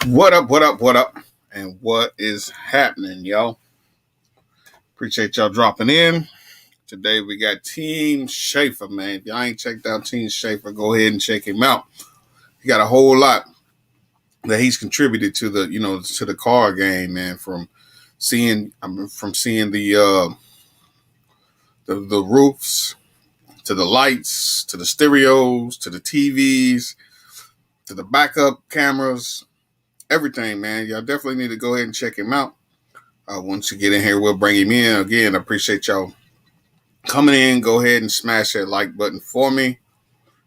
What up, what up, what up? And what is happening, y'all? Appreciate y'all dropping in. Today we got Team Schaeffer, man. If y'all ain't checked out Team Schaeffer, go ahead and check him out. He got a whole lot that he's contributed to the car game, man. From seeing the roofs to the lights to the stereos to the TVs to the backup cameras, everything, man. Y'all definitely need to go ahead and check him out. Once you get in here, we'll bring him in. Again, I appreciate y'all coming in. Go ahead and smash that like button for me.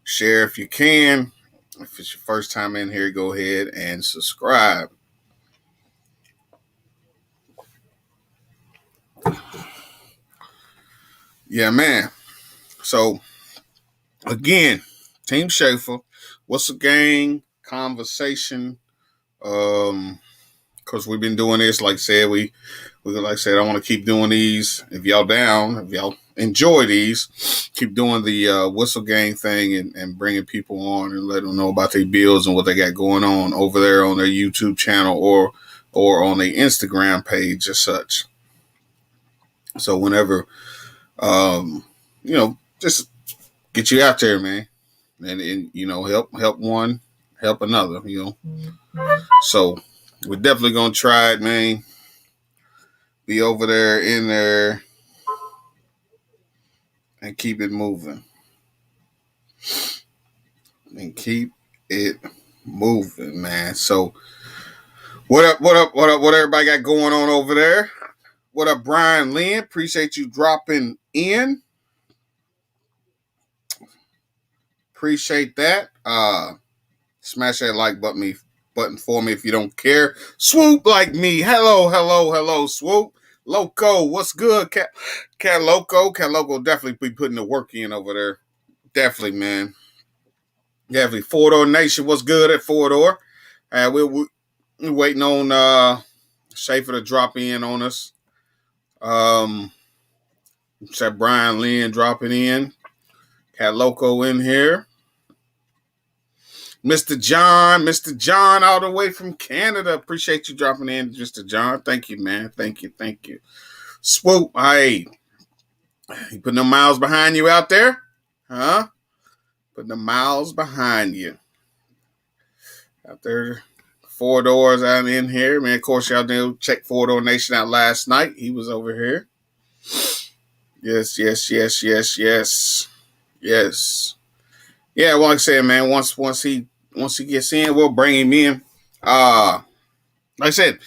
Share if you can. If it's your first time in here, go ahead and subscribe. Yeah, man. So, again, Team Schaeffer, what's the gang conversation? Because we've been doing this, like I said, I want to keep doing these. If y'all down, if y'all enjoy these, keep doing the whistle gang thing and bringing people on and let them know about their bills and what they got going on over there on their YouTube channel or on their Instagram page as such. So whenever, just get you out there, man, and help one, help another. So we're definitely gonna try it, man. Be over there, in there, and keep it moving. And keep it moving, man. So, what up, what up, what up, what everybody got going on over there? What up, Brian Lynn? Appreciate you dropping in. Appreciate that. Smash that like button for me if you don't care. Swoop like me. Hello, hello, hello, Swoop. Loco, what's good? Cat Loco definitely be putting the work in over there. Definitely, man. Definitely. 4-Door Nation, what's good at 4-Door? We're waiting on Schaeffer to drop in on us. Said Brian Lynn dropping in. Cat Loco in here. Mr. John, all the way from Canada. Appreciate you dropping in, Mr. John. Thank you, man. Thank you. Swoop, hey, you putting the miles behind you out there? Huh? Putting the miles behind you. Out there, 4 Doors out in here. Man, of course, y'all did check 4-Door Nation out last night. He was over here. Yes. Yeah, well, like I said, man, once he gets in, we'll bring him in. Like I said,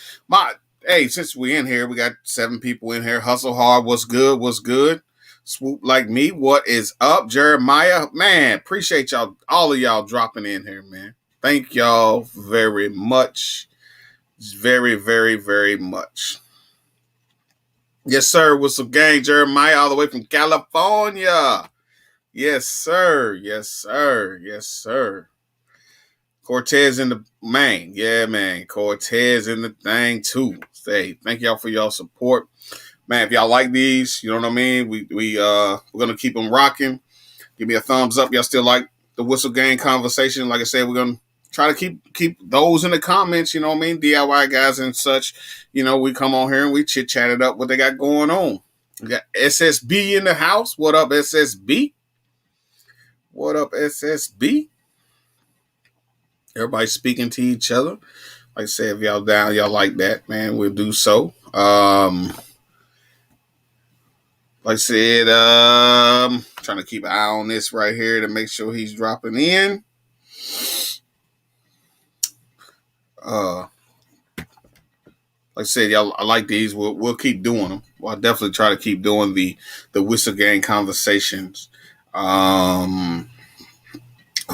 since we in here, we got 7 people in here. Hustle hard, what's good? Swoop like me, what is up? Jeremiah, man, appreciate y'all, all of y'all dropping in here, man. Thank y'all very much. Very, very, very much. Yes, sir. What's up, gang? Jeremiah, all the way from California. Yes, sir. Cortez in the main. Yeah, man. Cortez in the thing, too. Hey, thank y'all for y'all support. Man, if y'all like these, you know what I mean? We're going to keep them rocking. Give me a thumbs up. Y'all still like the Whistle Gang conversation. Like I said, we're going to try to keep those in the comments, you know what I mean? DIY guys and such. We come on here and we chit-chat it up what they got going on. We got SSB in the house. What up, SSB? What up, SSB? Everybody speaking to each other. Like I said, if y'all down, y'all like that, man, we'll do so. Like I said, trying to keep an eye on this right here to make sure he's dropping in. Like I said, y'all, I like these. We'll keep doing them. Well, I'll definitely try to keep doing the Whistle Gang conversations.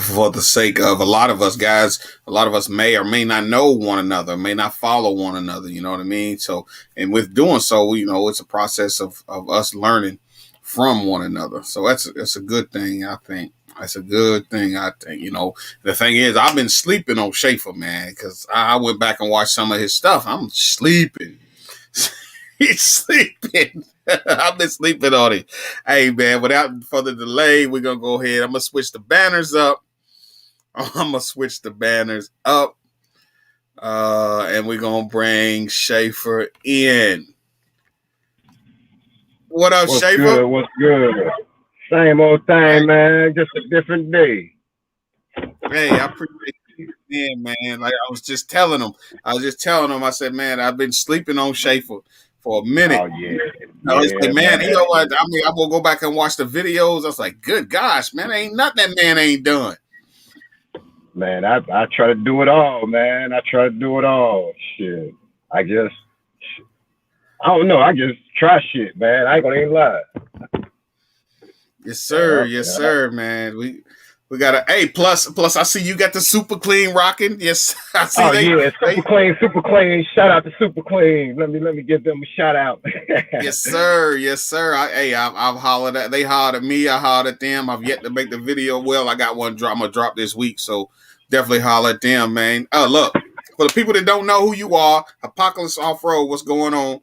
For the sake of a lot of us guys, a lot of us may or may not know one another, may not follow one another, you know what I mean? So, and with doing so, it's a process of us learning from one another. So that's a good thing, I think. That's a good thing, I think. The thing is, I've been sleeping on Schaeffer, man, because I went back and watched some of his stuff. I'm sleeping. He's sleeping. I've been sleeping on it. Hey, man, without further delay, we're going to go ahead. I'm going to switch the banners up. And we're gonna bring Schaeffer in. What up, What's Schaeffer? good? What's good? Same old thing, man. Just a different day. Hey, I appreciate you in, man. Like I was just telling him. I said, man, I've been sleeping on Schaefer for a minute. Oh yeah, No, he's like, yeah, man, man. he know what? I mean, I will go back and watch the videos. I was like, good gosh, man, ain't nothing that man ain't done. Man, I try to do it all, man. I try to do it all. Shit. I just I don't know. I just try shit, man. I ain't gonna even lie. Yeah, Yes, yeah. sir, man. We got a hey plus. I see you got the super clean rocking. Yes, I see Oh yeah, they super clean, super clean. Shout out to super clean. Let me give them a shout out. yes, sir. Yes, sir. I've hollered at. They hollered at me. I hollered at them. I've yet to make the video. Well, I got one drop. I'm gonna drop this week, so definitely holler at them, man. Oh, look, for the people that don't know who you are, Apocalypse Off Road, what's going on?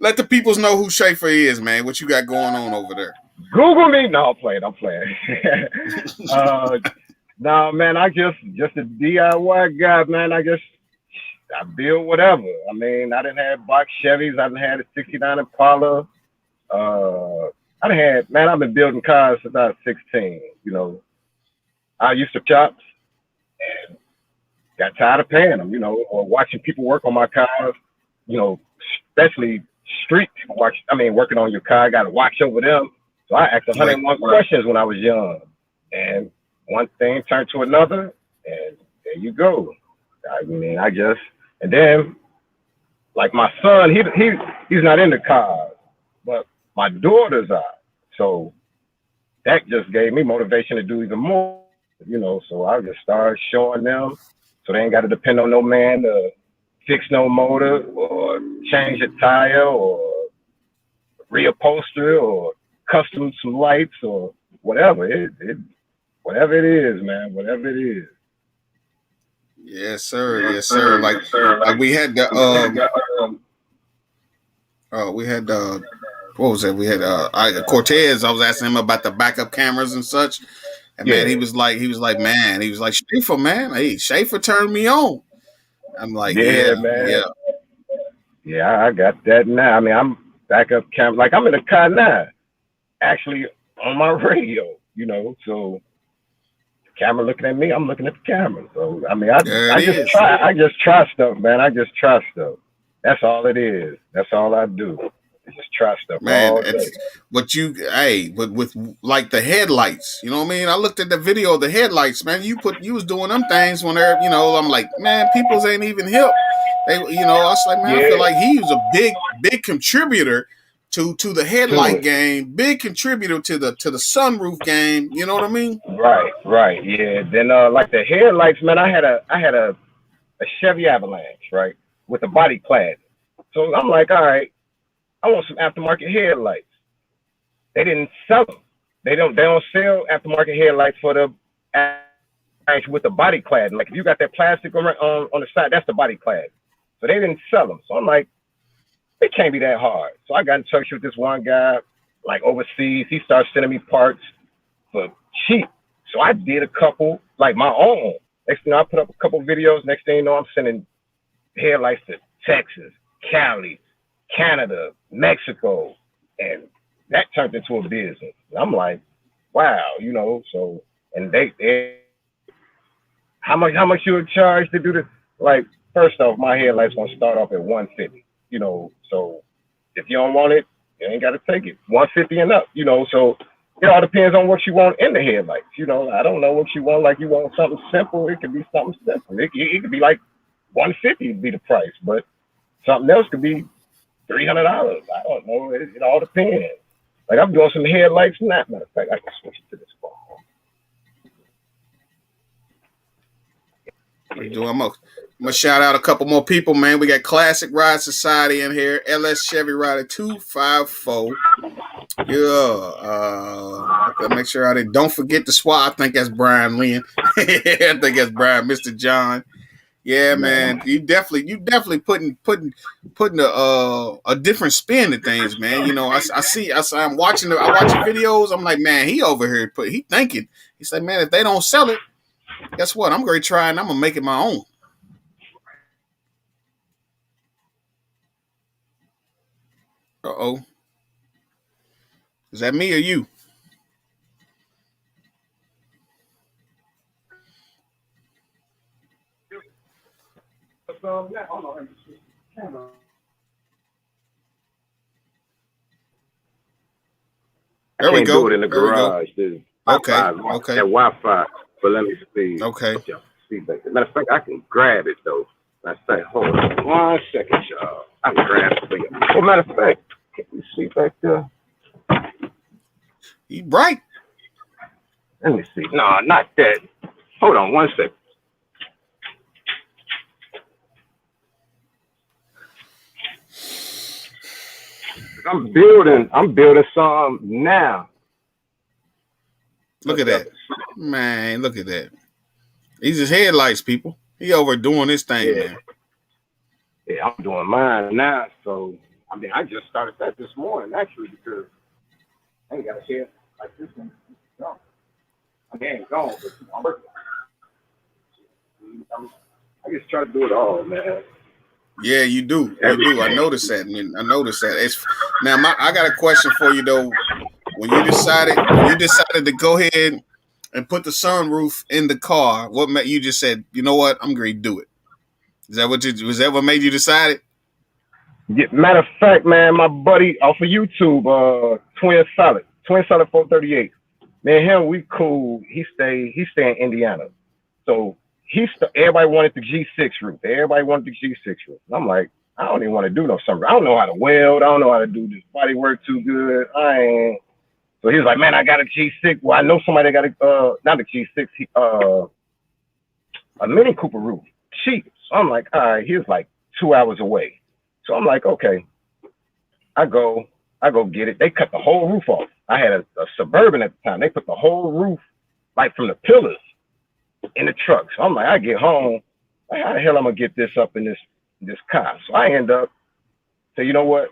Let the peoples know who Schaefer is, man. What you got going on over there? Google me. No, I'm playing. I'm playing. uh, no, man. I just a DIY guy, man. I build whatever. I mean, I didn't have box Chevys. I didn't had a '69 Impala. I didn't had man. I've been building cars since I was 16. You know, I used to shops and got tired of paying them. You know, or watching people work on my cars. You know, especially street watch. I mean, working on your car, I got to watch over them. So I asked Right. 101 questions when I was young, and one thing turned to another, and there you go. I mean, I just and then like my son, he's not into cars, but my daughters are. So that just gave me motivation to do even more. You know, so I just started showing them, so they ain't got to depend on no man to fix no motor or change a tire or reupholster or custom some lights or whatever. Whatever it is, man. Whatever it is. Yes, sir. Yes, Yes, sir. sir. Yes, sir. Like we had the We had got, we had what was that? We had Cortez. I was asking him about the backup cameras and such. And man, yeah, man, he was like, Schaefer, man. Hey, Schaefer turned me on. I'm like, yeah, yeah, man. yeah. Yeah, I got that now. I mean, I'm backup cam. Like I'm in the car now, actually on my radio. You know, so the camera looking at me, I'm looking at the camera. So I mean, There it I just is. try. I just try stuff, man. I just try stuff. That's all it is. That's all I do. I just try stuff Man, all day. it's what you hey, with like the headlights, you know what I mean? I looked at the video of the headlights, man. You was doing them things when they're, I'm like, man, people's ain't even hip. They, I was like, man, I feel Yeah, like he was a big contributor to the to headlight it. game, big contributor to the sunroof game. You know what I mean? Right, right, yeah. Then like the headlights, man, I had a Chevy Avalanche, right, with a body clad. So I'm like, all right, I want some aftermarket headlights. They didn't sell them. They don't sell aftermarket headlights for the Avalanche with the body clad. Like if you got that plastic on the side, that's the body clad. So they didn't sell them. So I'm like, it can't be that hard. So I got in touch with this one guy, like overseas. He started sending me parts for cheap. So I did a couple, like my own. Next thing I put up a couple videos. Next thing you know, I'm sending headlights to Texas, Cali, Canada, Mexico, and that turned into a business. I'm like, wow, you know. So and they how much you would charge to do this? Like first off, my headlights gonna start off at 150. You know, so if you don't want it, you ain't got to take it. 150 and up. You know, so it all depends on what you want in the headlights. You know, I don't know what you want. Like you want something simple, it could be something simple. It could be like 150 would be the price, but something else could be $300. I don't know. It all depends. Like I'm doing some headlights now. Matter of fact, I can switch to this phone. I'm gonna shout out a couple more people, man. We got Classic Ride Society in here. LS Chevy Rider 254. Yeah. I gotta make sure I didn't. Don't forget the SWAT. I think that's Brian Lynn. I think that's Brian, Mr. John. Yeah, man. Man, You definitely putting a different spin to things, man. I'm watching I watch the videos. I'm like, man, he over here he thinking. He said, man, if they don't sell it, guess what? I'm gonna try and I'm gonna make it my own. Uh-oh. Is that me or you? I There we can't do go. it in the There we go. garage. There's Okay. Wi-Fi, that Okay. Wi-Fi. But let me see. Okay. What y'all see back there? Matter of fact, I can grab it though. I say, hold on 1 second, y'all. I can grab it for you. Well, matter of fact, can you see back there? You bright. Let me see. No, not that. Hold on 1 second. I'm building some now. Look at that. Man, look at that. These is headlights, people. He overdoing this thing, Yeah, man. yeah, I'm doing mine now. So I mean, I just started that this morning actually because I ain't got a head like this one. No, I mean, I ain't gone, but I'm working. I just try to do it all, man. Yeah, you do. You do. I Everything. noticed that. I noticed that. It's now I got a question for you though. When you decided to go ahead and put the sunroof in the car, what made you just said, you know what, I'm going to do it? Was that what made you decide it? Yeah, matter of fact, man, my buddy off of YouTube, Twin Solid 438. Man, him, we cool. He stay in Indiana. So everybody wanted the G6 roof. Everybody wanted the G6 roof. And I'm like, I don't even want to do no summer. I don't know how to weld. I don't know how to do this body work too good. I ain't. So he was like, man, I got a G6. Well, I know somebody that got not a G6, a Mini Cooper roof, cheap. So I'm like, all right. He was like 2 hours away. So I'm like, okay. I go, I go get it. They cut the whole roof off. I had a Suburban at the time. They put the whole roof, like from the pillars, in the truck. So I'm like, I get home, like, how the hell I'm gonna get this up in this car? So I end up say, you know what?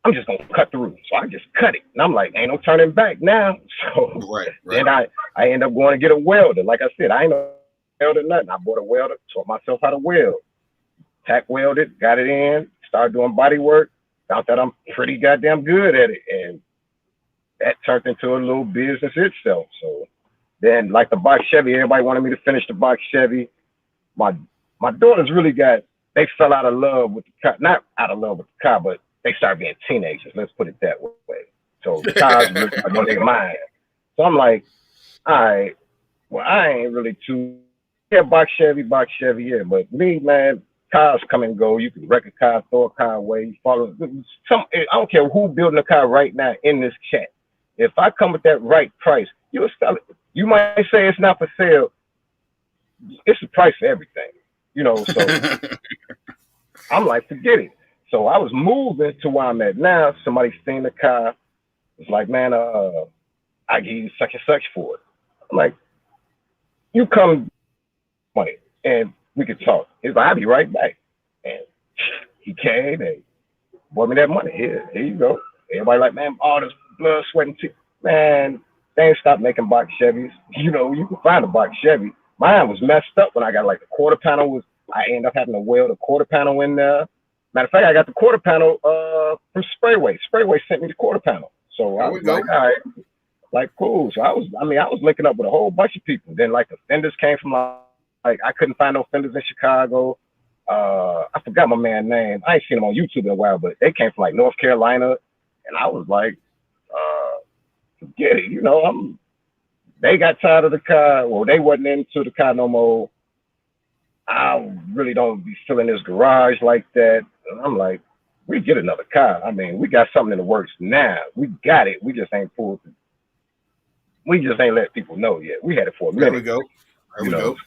I'm just gonna cut the roof. So I just cut it, and I'm like, ain't no turning back now. So Right, then right. I end up going to get a welder. Like I said, I ain't no welder nothing. I bought a welder, taught myself how to weld, tack welded, got it in, started doing body work. Found that I'm pretty goddamn good at it, and that turned into a little business itself. So then, like the box Chevy, everybody wanted me to finish the box Chevy. My my daughters really they fell out of love with the car, not out of love with the car, but they started being teenagers. Let's put it that way. So the cars really started on their mind. So I'm like, all right, well I ain't really too yeah box Chevy, yeah, but me man, cars come and go. You can wreck a car, throw a car away, follow some. I don't care who building a car right now in this chat. If I come with that right price, you'll sell it. You might say it's not for sale. It's the price for everything, So I'm like, forget it. So I was moving to where I'm at now. Somebody seen the car. It's like, man, I give you such and such for it. I'm like, you come money and we could talk. He's like, I'll be right back. And he came and bought me that money. Here you go. Everybody like, man, all this blood, sweat, and tears. Man, they ain't stopped making box Chevys. You can find a box Chevy. Mine was messed up when I got like the quarter panel I ended up having to weld a quarter panel in there. Matter of fact, I got the quarter panel from Sprayway. Sprayway sent me the quarter panel. So I There we was like, go. all right, like cool. So I was linking up with a whole bunch of people. Then like the fenders came from like I couldn't find no fenders in Chicago. I forgot my man's name. I ain't seen him on YouTube in a while, but they came from like North Carolina, and I was like, forget it. They got tired of the car. Well, they wasn't into the car no more. I really don't be filling this garage like that. And I'm like, we get another car. I mean, we got something in the works now. We got it. We just ain't pulled. We just ain't let people know yet. We had it for a There we minute, go. There you we know. go.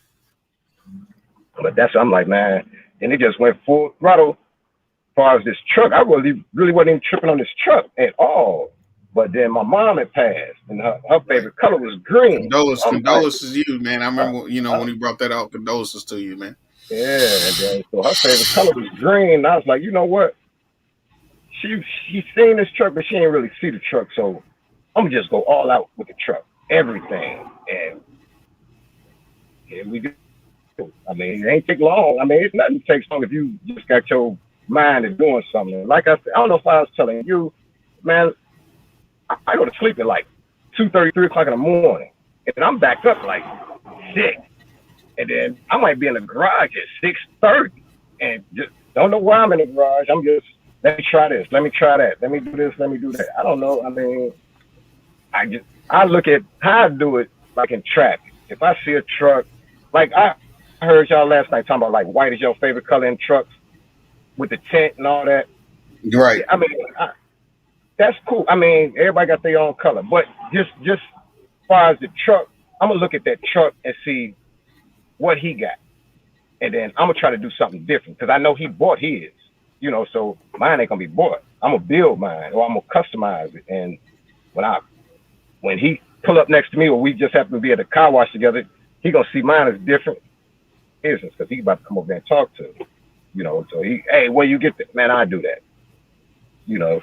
But I'm like, man. And it just went full throttle. As far as this truck, I really wasn't even tripping on this truck at all. But then my mom had passed, and her Right. favorite color was green. So I'm like, Condolences to you, man. I uh, remember, uh, when he brought that out. Condolences to you, man. yeah. And then so her favorite color was green. And I was like, you know what? She seen this truck, but she ain't really see the truck. So I'm gonna just go all out with the truck, everything, and here we go. I mean, it ain't take long. I mean, it's nothing takes long if you just got your mind is doing something. Like I said, I don't know if I was telling you, man, I go to sleep at like 2:30, 3 o'clock in the morning, and I'm back up like 6, and then I might be in the garage at 6:30, and just don't know why I'm in the garage. I'm just let me try this, let me try that, let me do this, let me do that. I don't know. I mean, I look at how I do it like in traffic. If I see a truck, like I heard y'all last night talking about like white is your favorite color in trucks with the tint and all that. Right. Yeah, I mean, that's cool. I mean, everybody got their own color, but just as far as the truck, I'm gonna look at that truck and see what he got, and then I'm gonna try to do something different because I know he bought his, so mine ain't gonna be bought. I'm gonna build mine or I'm gonna customize it, and when I when he pull up next to me or we just happen to be at the car wash together, he gonna see mine as different business because he about to come over there and talk to, so hey, where you get that? Man, I do that.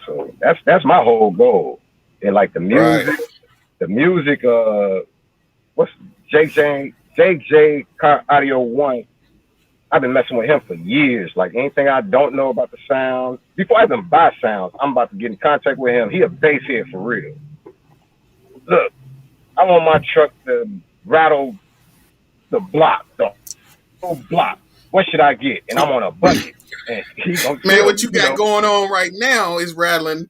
So that's my whole goal. And like Right. the music, what's JJ Car Audio One. I've been messing with him for years. Like anything I don't know about the sound, before I even buy sounds, I'm about to get in contact with him. He a bass head for real. Look, I want my truck to rattle the block, the whole block. What should I get? And I'm on a budget. And he gonna Man, tell what me, you got going on right now is rattling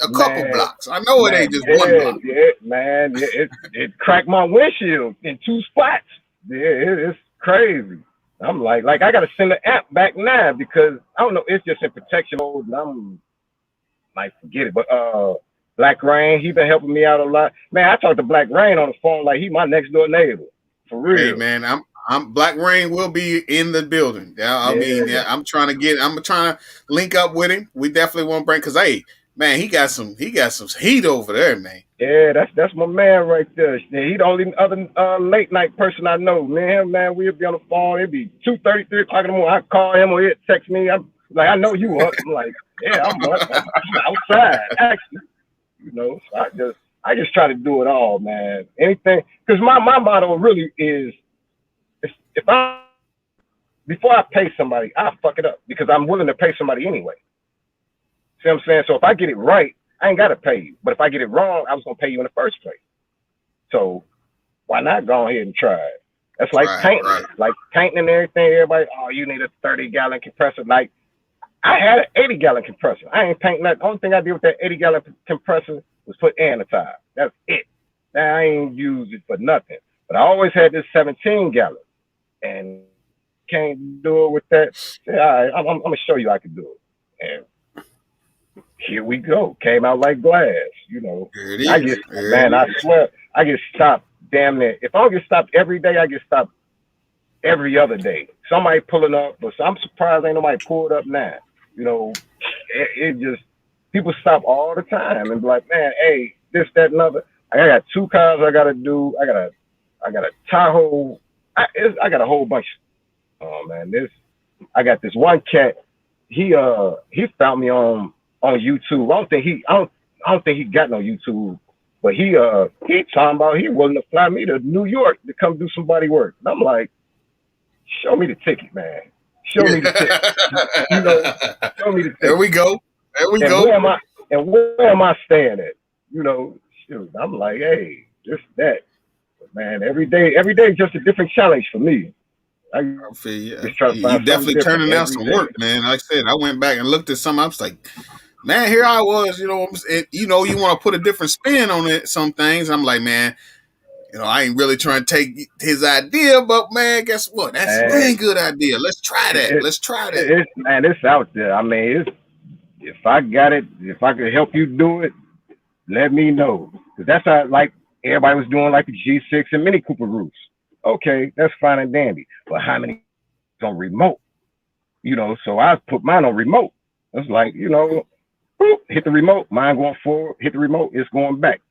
a couple man, blocks. I know it man, ain't just one yeah, block. yeah, man, yeah, it cracked my windshield in 2 spots. Yeah, it's crazy. I'm like I gotta send the app back now because I don't know, it's just in protection mode and I'm like forget it. But Black Rain, he been helping me out a lot. Man, I talked to Black Rain on the phone like he my next door neighbor. For Hey real. man, I'm Black Rain will be in the building. Yeah, I mean, Yeah. yeah, I'm trying to link up with him. We definitely want to bring because hey, man, he got some heat over there, man. Yeah, that's my man right there. Yeah, he the only other late night person I know. Man, we'll be on the phone. It'd be 2:30, 3 o'clock in the morning. I call him or he'll text me. I'm like, I know you up. I'm like, yeah, I'm up. I'm outside actually. So I just try to do it all, man. Anything, because my motto really is if I before I pay somebody, I fuck it up because I'm willing to pay somebody anyway. See what I'm saying? So if I get it right, I ain't gotta pay you. But if I get it wrong, I was gonna pay you in the first place. So why not go ahead and try it? That's like Right, painting. right. Like painting and everything. Everybody, oh, you need a 30-gallon compressor. Like I had an 80-gallon compressor. I ain't painting that. The only thing I did with that 80-gallon compressor was put air in the tire. That's it. Now I ain't used it for nothing. But I always had this 17-gallon, and can't do it with that. Say, all right, I'm gonna show you I can do it. And here we go. Came out like glass. There it I is. get There it man, I is. swear, I get stopped damn near. If I don't get stopped every day, I get stopped every other day. Somebody pulling up, but I'm surprised ain't nobody pulled up now. You know, it just people stop all the time and be like, man, hey, this, that, and other. I got 2 cars I gotta do. I got a Tahoe. I got a whole bunch. Oh man, I got this one cat. He found me on YouTube. I don't think he got no YouTube, but he talking about he willing to fly me to New York to come do some body work. And I'm like, show me the ticket, man. Show me the ticket. You know, show me the There ticket. we go. There we And go. where am I staying at? Shoot, I'm like, hey, this that. But man, every day is just a different challenge for me. I I feel you. I just try feel to you. You find something definitely different turning out every some day. work, man. Like I said, I went back and looked at some. I was like, man, here I was. You want to put a different spin on it. Some things. I'm like, man, I ain't really trying to take his idea, but man, guess what? That's a Man, dang good idea. Let's try that. it, Let's try that. it's out there. I mean, if I got it, if I could help you do it, let me know. Cause that's how like everybody was doing like the G6 and Mini Cooper roofs. Okay, that's fine and dandy. But how many on remote? So I put mine on remote. It's like, boop, hit the remote, mine going forward, hit the remote, it's going back.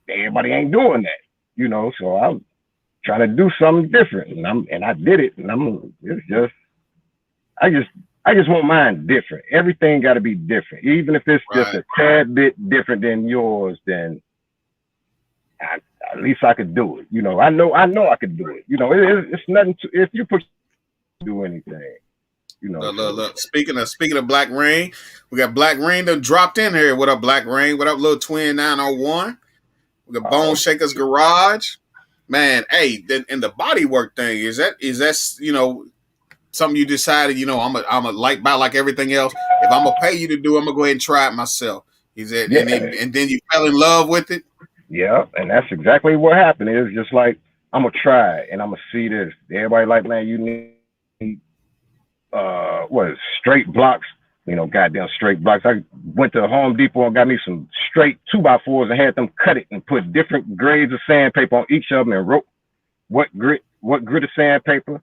Everybody ain't doing that. So I'm trying to do something different, and I did it, and it's just I just I just want mine different. Everything got to be different, even if it's just Right. a tad bit different than yours. Then I, at least I could do it. I know I could do it. It's nothing to if you put do anything. you know. Look, look, So look. Speaking of Black Rain, we got Black Rain that dropped in here. What up, Black Rain? What up, little twin 901? We got Bone uh, Shakers Garage. Man, hey, and the body work thing, is that something you decided, I'm a light by like everything else. If I'm gonna pay you to do, I'm gonna go ahead and try it myself. Is it yeah, and then you fell in love with it? yeah, and that's exactly what happened. It's just like I'm gonna try it and I'm gonna see this. Everybody like, man, you need what is straight blocks, goddamn straight blocks. I went to Home Depot and got me some straight 2x4s and had them cut it and put different grades of sandpaper on each of them and wrote what grit of sandpaper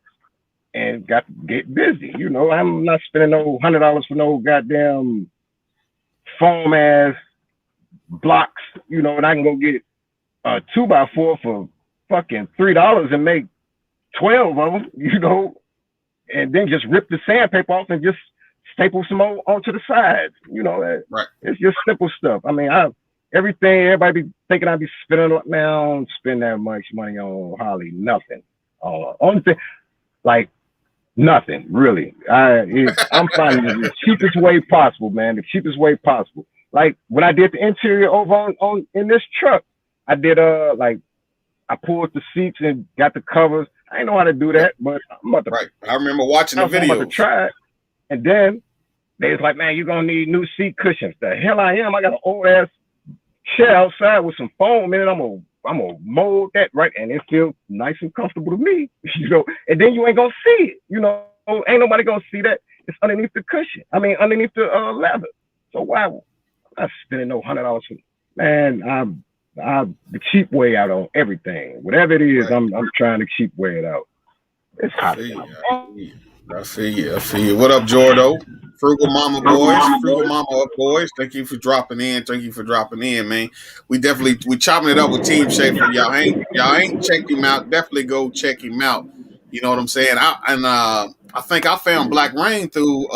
and got to get busy. I'm not spending no $100 for no goddamn foam ass blocks, and I can go get a 2x4 for fucking $3 and make 12 of them, and then just rip the sandpaper off and just staple some more onto the sides. Right. It's just simple stuff. I mean, everything everybody be thinking I'd be spending. Man, I don't spend that much money on hardly nothing. Only thing, like nothing really. I'm finding the cheapest way possible, man. The cheapest way possible. Like when I did the interior over on in this truck, I did like I pulled the seats and got the covers. I didn't know how to do that, but I'm about to. Right. I remember watching the I'm about to videos. try it. And then they was like, man, you're gonna need new seat cushions. The hell I am. I got an old ass chair outside with some foam in it. I'm gonna mold that right, and it feels nice and comfortable to me, And then you ain't gonna see it, Ain't nobody gonna see that. It's underneath the cushion. I mean, underneath the leather. So why? I'm not spending no $100. Man, I'm the cheap way out on everything. Whatever it is, Right. I'm trying to cheap way it out. It's hot. I feel you. What up, Jordo? Frugal Mama boys, Frugal Mama up boys. Thank you for dropping in. Thank you for dropping in, man. We chopping it up with Team Schaeffer. Y'all ain't checked him out. Definitely go check him out. You know what I'm saying? I think I found Black Rain through.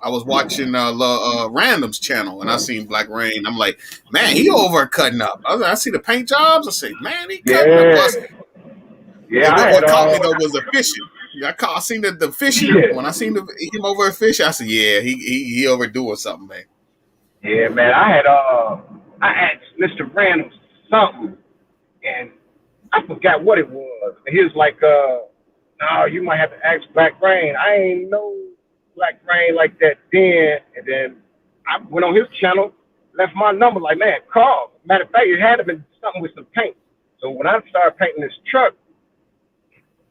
I was watching Random's channel and I seen Black Rain. I'm like, man, he over cutting up. I see the paint jobs. I say, man, he cutting up. Yeah, Plus, yeah. I had what caught me though was the fishing. I seen the fishing. yeah, When I seen him over at fishing, I said, "Yeah, he overdoing something, man." yeah, man. I asked Mr. Randall something, and I forgot what it was. He was like, no, you might have to ask Black Rain. I ain't know Black Rain like that then. And then I went on his channel, left my number, like, man, call. Matter of fact, it had to been something with some paint. So when I started painting this truck,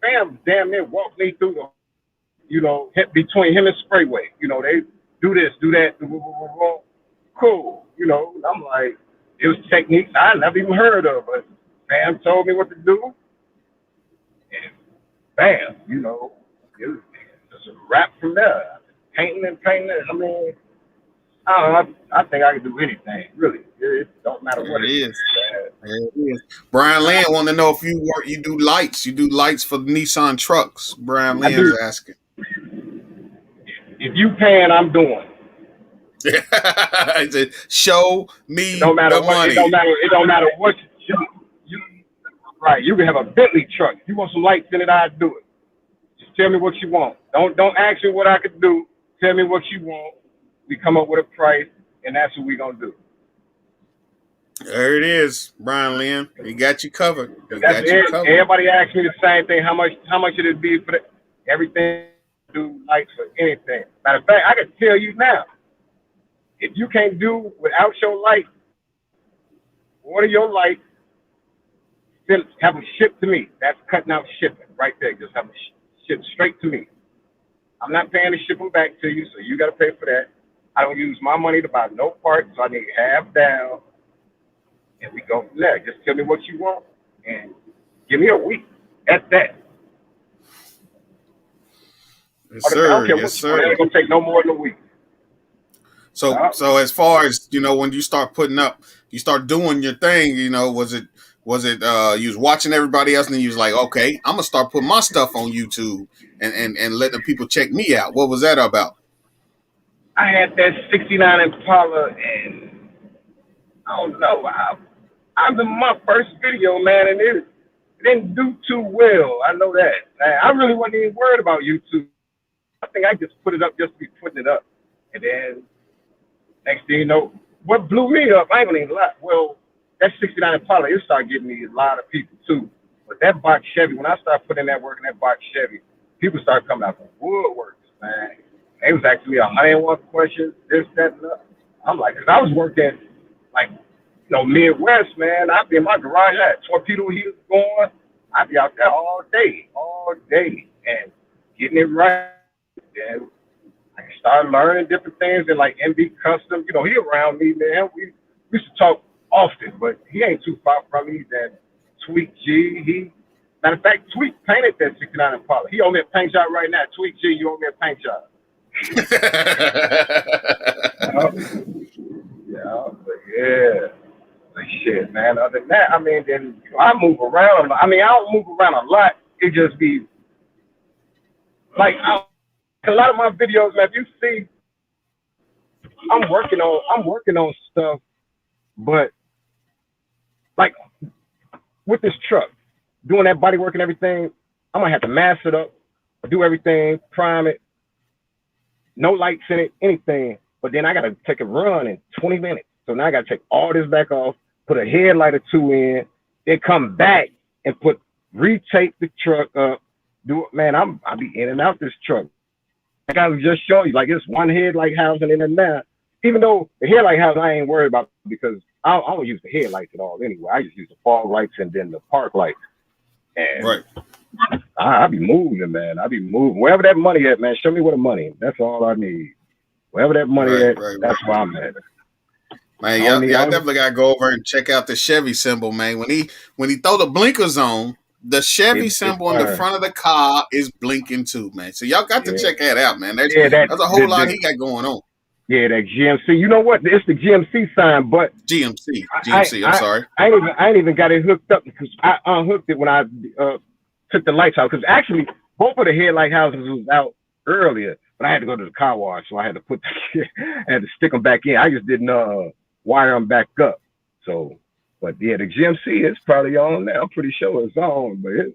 fam damn near walked me through between him and Sprayway. They do this, do that, cool. I'm like, it was techniques I never even heard of, but fam told me what to do, and bam, it was just a wrap from there. Painting and painting. I mean, I don't know. I think I can do anything, really. It don't matter There what it it is. is. There it is. Brian Lynn want to know if you do lights. You do lights for Nissan trucks. Brian I Lynn's do. asking. If you paying, I'm doing. He said, "Show It me don't matter the what. It money." don't matter. It don't matter what you right. You can have a Bentley truck. If you want some lights in it, I do it. Just tell me what you want. Don't ask me what I could do. Tell me what you want. We come up with a price, and that's what we gonna do. There it is, Brian Lynn. He got you covered. He That's got you it. covered. Everybody asks me the same thing. How much it be for everything? Do lights for anything. Matter of fact, I can tell you now. If you can't do without your light, order your light, have them shipped to me. That's cutting out shipping right there. Just have them shipped straight to me. I'm not paying to ship them back to you, so you got to pay for that. I don't use my money to buy no parts, so I need half down, and we go from there. Just tell me what you want, and give me a week. That's that. Yes, I don't sir. care Yes, what you want. sir. It ain't gonna take no more than a week. So as far as when you start putting up, you start doing your thing. Was it you was watching everybody else and then you was like, okay, I'm gonna start putting my stuff on YouTube and letting people check me out. What was that about? I had that '69 Impala, and I don't know. I was in my first video, man, and it didn't do too well. I know that. I really wasn't even worried about YouTube. I think I just put it up just to be putting it up. And then next thing you know, what blew me up, I ain't gonna even lie. Well, that 69 Impala, it started getting me a lot of people too. But that box Chevy, when I started putting in that work in that box Chevy, people started coming out from woodworks, man. They was asking me 101 questions, this, that, and that. I'm like, cause I was working like, Midwest, man. I'd be in my garage, I had torpedo heaters going. I'd be out there all day, and getting it right. And I started learning different things and like MB Custom. He around me, man. We used to talk often, but he ain't too far from me. Then Tweak G, matter of fact, Tweak painted that 69 Impala. He owe me a paint job right now. Tweak G, you owe me a paint job. Yeah. But shit, man. Other than that, I mean, then I move around. I mean, I don't move around a lot. It just be like a lot of my videos, man. If you see, I'm working on stuff, but like with this truck, doing that body work and everything, I'm gonna have to mask it up, do everything, prime it, no lights in it, anything. But then I gotta take a run in 20 minutes. So now I gotta take all this back off, put a headlight or two in, then come back and retape the truck up. Man, I be in and out this truck. Like I was just showing you, like it's one headlight housing in there. Even though the headlight housing I ain't worried about because I don't use the headlights at all anyway. I just use the fog lights and then the park lights. And right. I be moving, man. I be moving. Wherever that money at, man, show me where the money. That's all I need. Wherever that money that's where I'm at. Man, y'all definitely gotta go over and check out the Chevy symbol, man. When he throw the blinkers on, the Chevy symbol on the front of the car is blinking too, man. So y'all got to check that out, man. There's a whole lot he got going on. Yeah, that GMC. You know what? It's the GMC sign, but GMC. I'm sorry. I ain't even got it hooked up because I unhooked it when I took the lights out. Because actually, both of the headlight houses was out earlier, but I had to go to the car wash, so I had to I had to stick them back in. I just didn't wire them back up. So, but yeah, the GMC is probably on there. I'm pretty sure it's on, but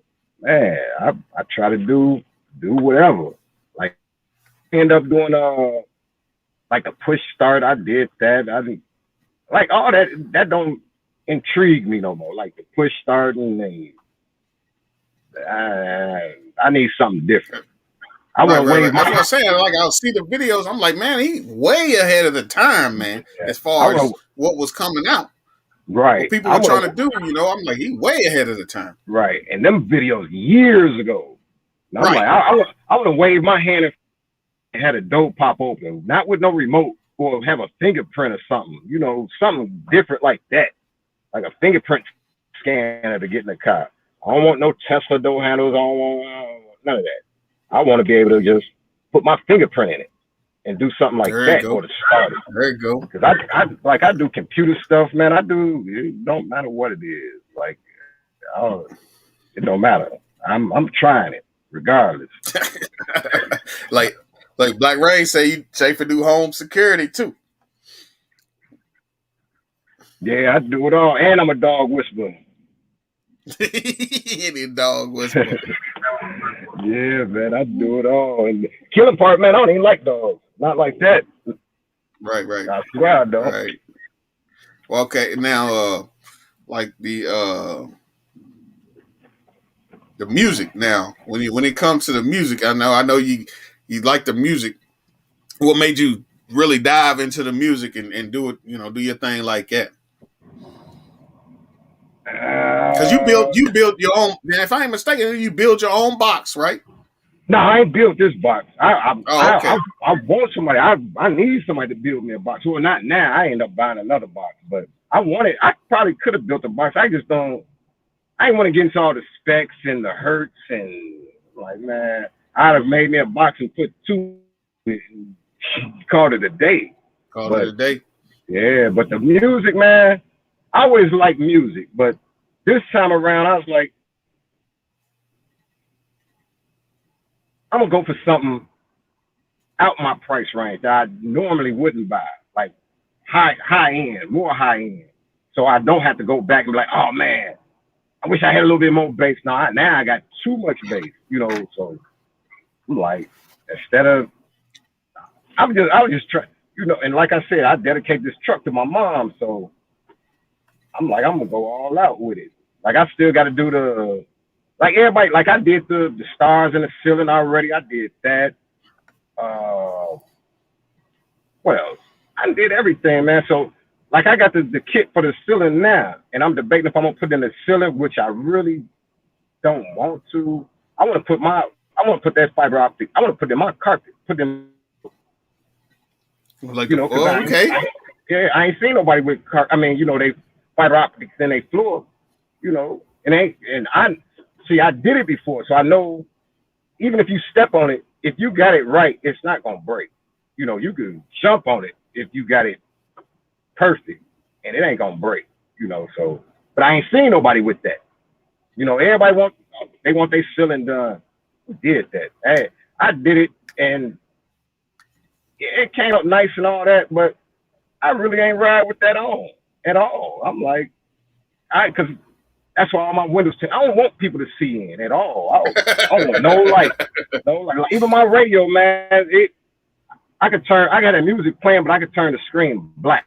I try to do whatever. Like end up doing like a push start. I did that. I didn't like all that. That don't intrigue me no more. Like the push starting, and I need something different. I want to wave. That's what I'm saying. Like I'll see the videos. I'm like, man, he way ahead of the time, man. As far as what was coming out, right? What people were trying to do, I'm like, he way ahead of the time, right? And them videos years ago. And I'm like, I want to wave my hand and had a door pop open, not with no remote, or have a fingerprint or something. Something different like that, like a fingerprint scanner to get in the car. I don't want no Tesla door handles. I don't want none of that. I want to be able to just put my fingerprint in it and do something like that or to start it. There you go. Because I do computer stuff, man. It don't matter what it is. Like, it don't matter. I'm trying it regardless. like Black Ray say, Schaeffer do home security too. Yeah, I do it all, and I'm a dog whisperer. Any dog whisperer. Yeah, man, I do it all. And the killing part, man, I don't even like dogs. Not like that. Right. I swear I don't. Right. Well, okay, now like the music now. When it comes to the music, I know you like the music. What made you really dive into the music and do it, do your thing like that? Because you built your own. If I ain't mistaken, you build your own box, right? No, I ain't built this box. I want somebody. I need somebody to build me a box. Well, not now. I end up buying another box, but I probably could have built a box. I just don't. I didn't want to get into all the specs and the hertz and like, man, I'd have made me a box and put two and called it a day. Yeah, but the music, man. I always liked music, but this time around, I was like, I'm gonna go for something out my price range that I normally wouldn't buy, like high end, more high end, so I don't have to go back and be like, oh man, I wish I had a little bit more bass. Now I got too much bass, so I'm like, Instead of I was just trying, and like I said, I dedicate this truck to my mom, so I'm like, I'm gonna go all out with it. Like I still got to do the like everybody. Like I did the stars in the ceiling already. I did that. Uh, what else? I did everything, man. So like I got the kit for the ceiling now, and I'm debating if I'm gonna put it in the ceiling, which I really don't want to. I want to put that fiber optic. I want to put it in my carpet. Put them, Like the because oh, okay. yeah, I ain't seen nobody with I mean, they fiber optics in their floor, and I see I did it before, so I know even if you step on it, if you got it right, it's not gonna break. You can jump on it if you got it perfect, and it ain't gonna break. So, but I ain't seen nobody with that. Everybody want their ceiling done. Who did that? Hey, I did it, and it came up nice and all that, but I really ain't ride with that on at all. I'm like, because that's why all my windows. I don't want people to see in at all. I don't want no light, no light. Like, even my radio, man. I could turn. I got a music playing, but I could turn the screen black.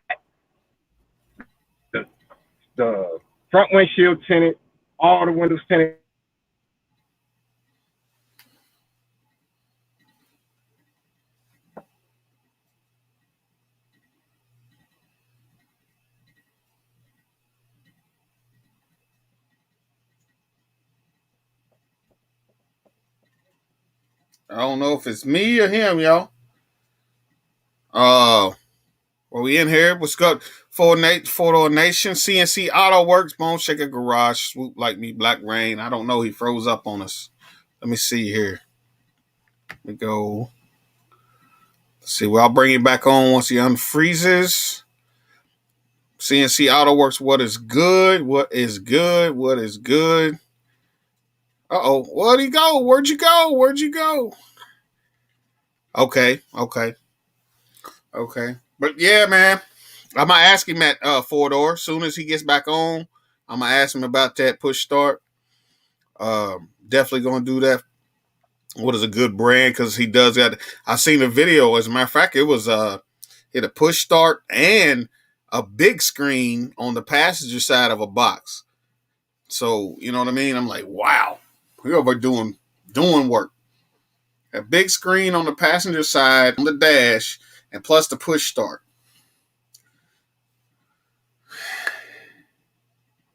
The, the front windshield tinted, all the windows tinted. I don't know if it's me or him, y'all. Uh, well, we in here. What's good? Photo Nation, CNC Auto Works, Bone Shaker Garage, Swoop Like Me, Black Rain. I don't know. He froze up on us. Let me see here. We go. Let's see. Well, I'll bring it back on once he unfreezes. CNC Auto Works. What is good? What is good? What is good? Uh-oh. Where'd he go? Where'd you go? Where'd you go? Okay. Okay. Okay. But yeah, man. I'm gonna ask him at 4 door. As soon as he gets back on, I'm gonna ask him about that push start. Definitely gonna do that. What is a good brand? Because he does that. I seen a video. As a matter of fact, it was hit a push start and a big screen on the passenger side of a box. So you know what I mean. I'm like, wow, we over doing work. A big screen on the passenger side on the dash, and plus the push start.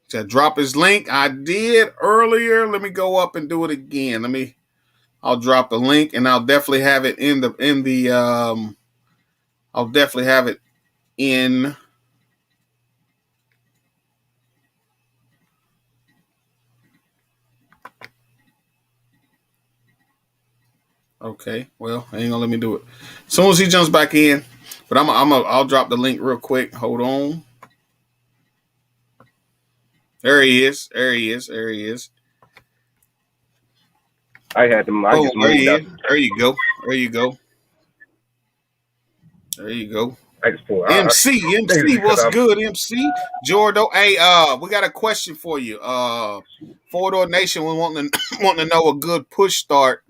To drop his link, I did earlier. Let me go up and do it again. I'll drop the link, and I'll definitely have it I'll definitely have it in. Okay, well, ain't gonna let me do it. As soon as he jumps back in, but I'll drop the link real quick. Hold on. There he is. There he is. There he is. I had them. I Oh, just there moved he out. is. There you go. There you go. There you go. I just pulled. Maybe MC, because what's I'm. good, MC? Jordo, hey, we got a question for you. 4 door Nation, we wanting to wanting to know a good push start.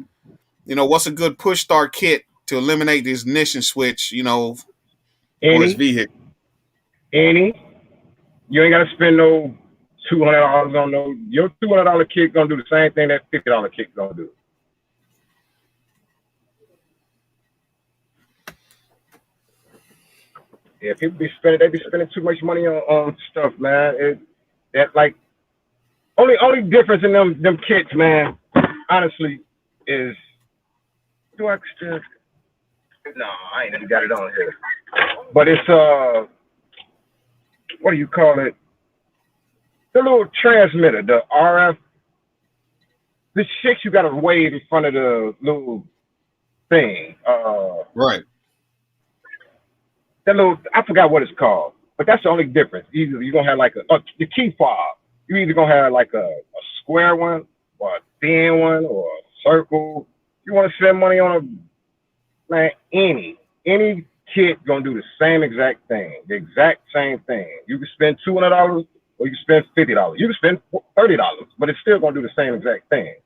What's a good push start kit to eliminate the ignition switch, for his Any, vehicle? any. You ain't got to spend no $200 on no. Your $200 kit gonna do the same thing that $50 kit gonna do. Yeah, people they be spending too much money on stuff, man. That like only difference in them kits, man. Honestly, is do I still? No, I ain't even got it on here. But it's what do you call it? The little transmitter, the RF. The shit you gotta wave in front of the little thing. Right. That little I forgot what it's called, but that's the only difference. Either you're gonna have like the key fob. You either gonna have like a square one or a thin one or a circle. You want to spend money on a man any kid gonna do the same exact thing, the exact same thing. You can spend $200 or you can spend $50. You can spend $30, but it's still gonna do the same exact thing.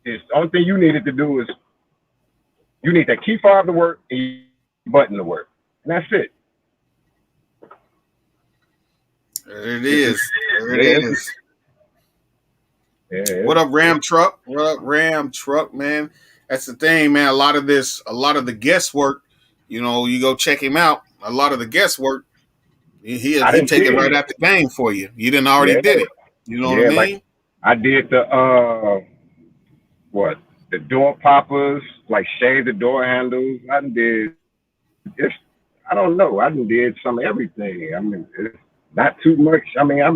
It's the only thing you needed to do is You need that key fob to work and your button to work, and that's it. There it It's just, is. There it yeah, it's just, is. yeah, What up, Ram Truck? What up, Ram Truck, man? That's the thing, man. A lot of the guesswork, you go check him out. A lot of the guesswork, I he didn't take it did right it. out the game for you. You didn't already Yeah, did it. You know what I yeah, like mean? I did the what the door poppers, like shade the door handles. I done did it's I don't know. I done did some of everything. I mean, it's not too much. I mean, I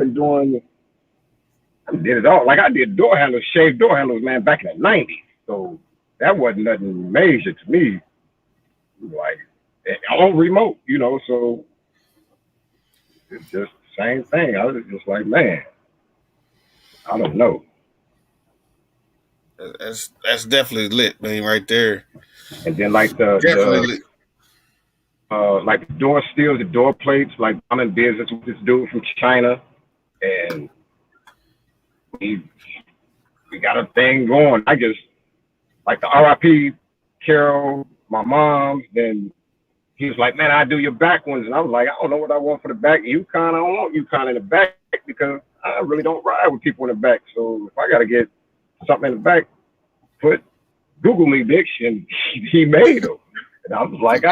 did it all. Like I did door handles, shaved door handles, man, back in the '90s. So that wasn't nothing major to me. Like on remote, So it's just the same thing. I was just like, man, I don't know. That's definitely lit, man, right there. And then like the Definitely lit. like the door steels, the door plates. Like I'm in business with this dude from China, and we we got a thing going. I just like the RIP Carol, my mom. Then he was like, "Man, I do your back ones," and I was like, "I don't know what I want for the back. Yukon, I don't want Yukon in the back because I really don't ride with people in the back. So if I got to get something in the back, put Google me, bitch," and he made them. And I was like,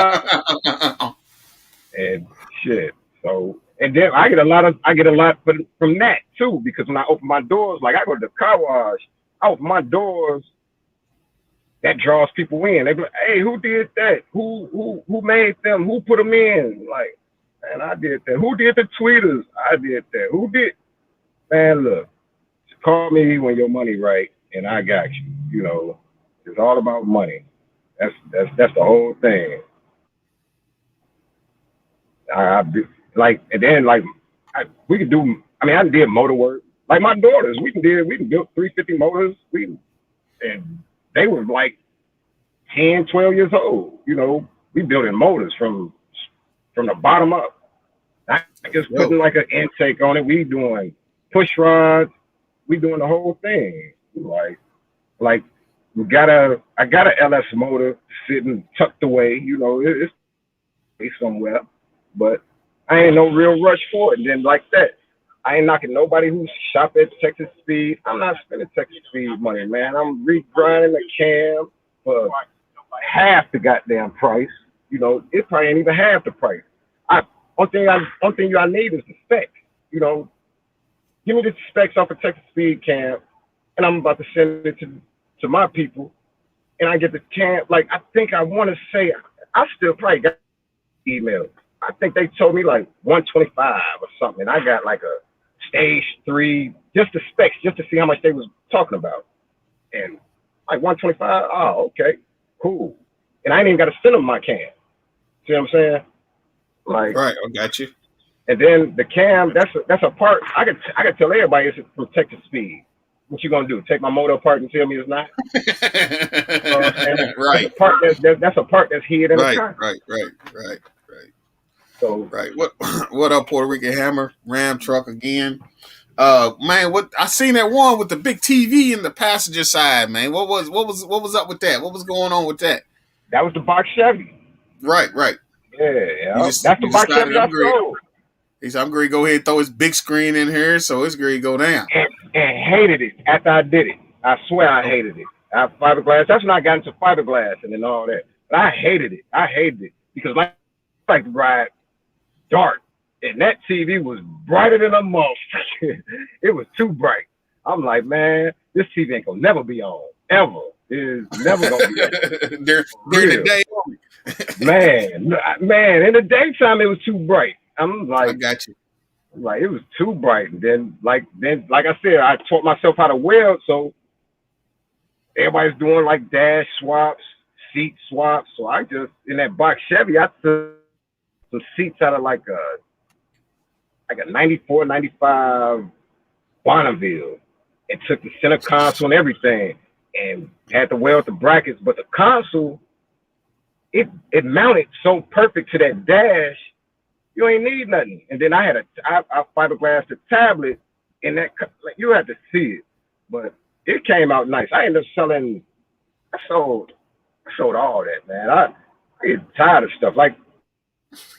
and shit. So and then I get a lot from that too because when I open my doors, like I go to the car wash, I open my doors, that draws people in. They be like, "Hey, who did that? Who made them? Who put them in?" Like, man, I did that. Who did the tweeters? I did that. Who did? Man, look, call me when your money right, and I got you. It's all about money. That's the whole thing. I like, and then like we could do. I mean, I did motor work. Like my daughters, we can build 350 motors. And they were like 10, 12 years old. We building motors from the bottom up. Not just Yo. putting like an intake on it. We doing push rods. We doing the whole thing. Like I got a LS motor sitting tucked away. It's somewhere, but I ain't no real rush for it. And then like that, I ain't knocking nobody who shop at Texas Speed. I'm not spending Texas Speed money, man. I'm regrinding the cam for half the goddamn price. It probably ain't even half the price. I only thing I need is the specs. You know, Give me the specs off of Texas Speed cam, and I'm about to send it to my people, and I get the cam. Like I think I want to say, I still probably got email. I think they told me like 125 or something. And I got like a stage 3, just the specs, just to see how much they was talking about. And like 125, oh, okay, cool. And I ain't even got to send them my cam. See what I'm saying? Like, Right, I got you. and then the cam, that's a part. I could tell everybody it's from Texas Speed. What you gonna do? Take my motor apart and tell me it's not? You know what I'm saying? That's a Right, part that's a part that's hid in the right, concrete. right, right, right, right, So right. What what up, Puerto Rican Hammer? Ram truck again. Man, what I seen that one with the big TV in the passenger side, man. What was up with that? What was going on with that? that was the box Chevy. Right, right. Yeah, You yeah. just That's the you box decided Chevy I I'm great. sold. He said I'm great. Go ahead and throw his big screen in here, so his grade go down. And hated it after I did it. I swear I Oh, hated it. Fiberglass. That's when I got into fiberglass and then all that. But I hated it. I hated it because like to ride dark, and that TV was brighter than a motherfucker. It was too bright. I'm like, man, this TV ain't gonna never be on ever. It is never gonna be on for during the real. day. Man, in the daytime it was too bright. I'm I like, got you. it was too bright. And then like I said, I taught myself how to weld, so everybody's doing like dash swaps, seat swaps. So I just in that box Chevy, I took some seats out of like a 94, 95 Bonneville and took the center console and everything and had to weld the brackets, but the console it mounted so perfect to that dash, you ain't need nothing. And then I fiberglassed the tablet, and like, you have to see it, but it came out nice. I ended up selling. I sold. I sold all that, man. I get tired of stuff. Like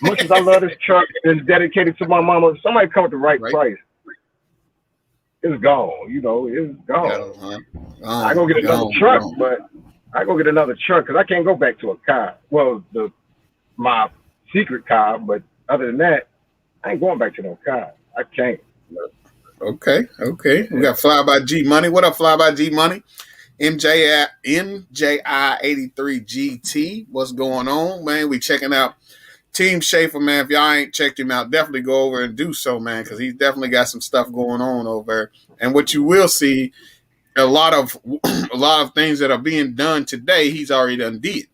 much as I love this truck and it's dedicated to my mama, if somebody come with the right Right? price, it's gone. It's gone. Gone, huh? I go get another Gone, truck, gone. but I go get another truck because I can't go back to a car. Well, my secret car, but other than that, I ain't going back to no car. I can't. Okay, okay. We Yeah. got Fly by G Money. What up, Fly by G Money? MJI 83 GT. What's going on, man? We checking out Team Schaeffer, man. If y'all ain't checked him out, definitely go over and do so, man, because he's definitely got some stuff going on over there. And what you will see, a lot of a lot of things that are being done today, he's already done did.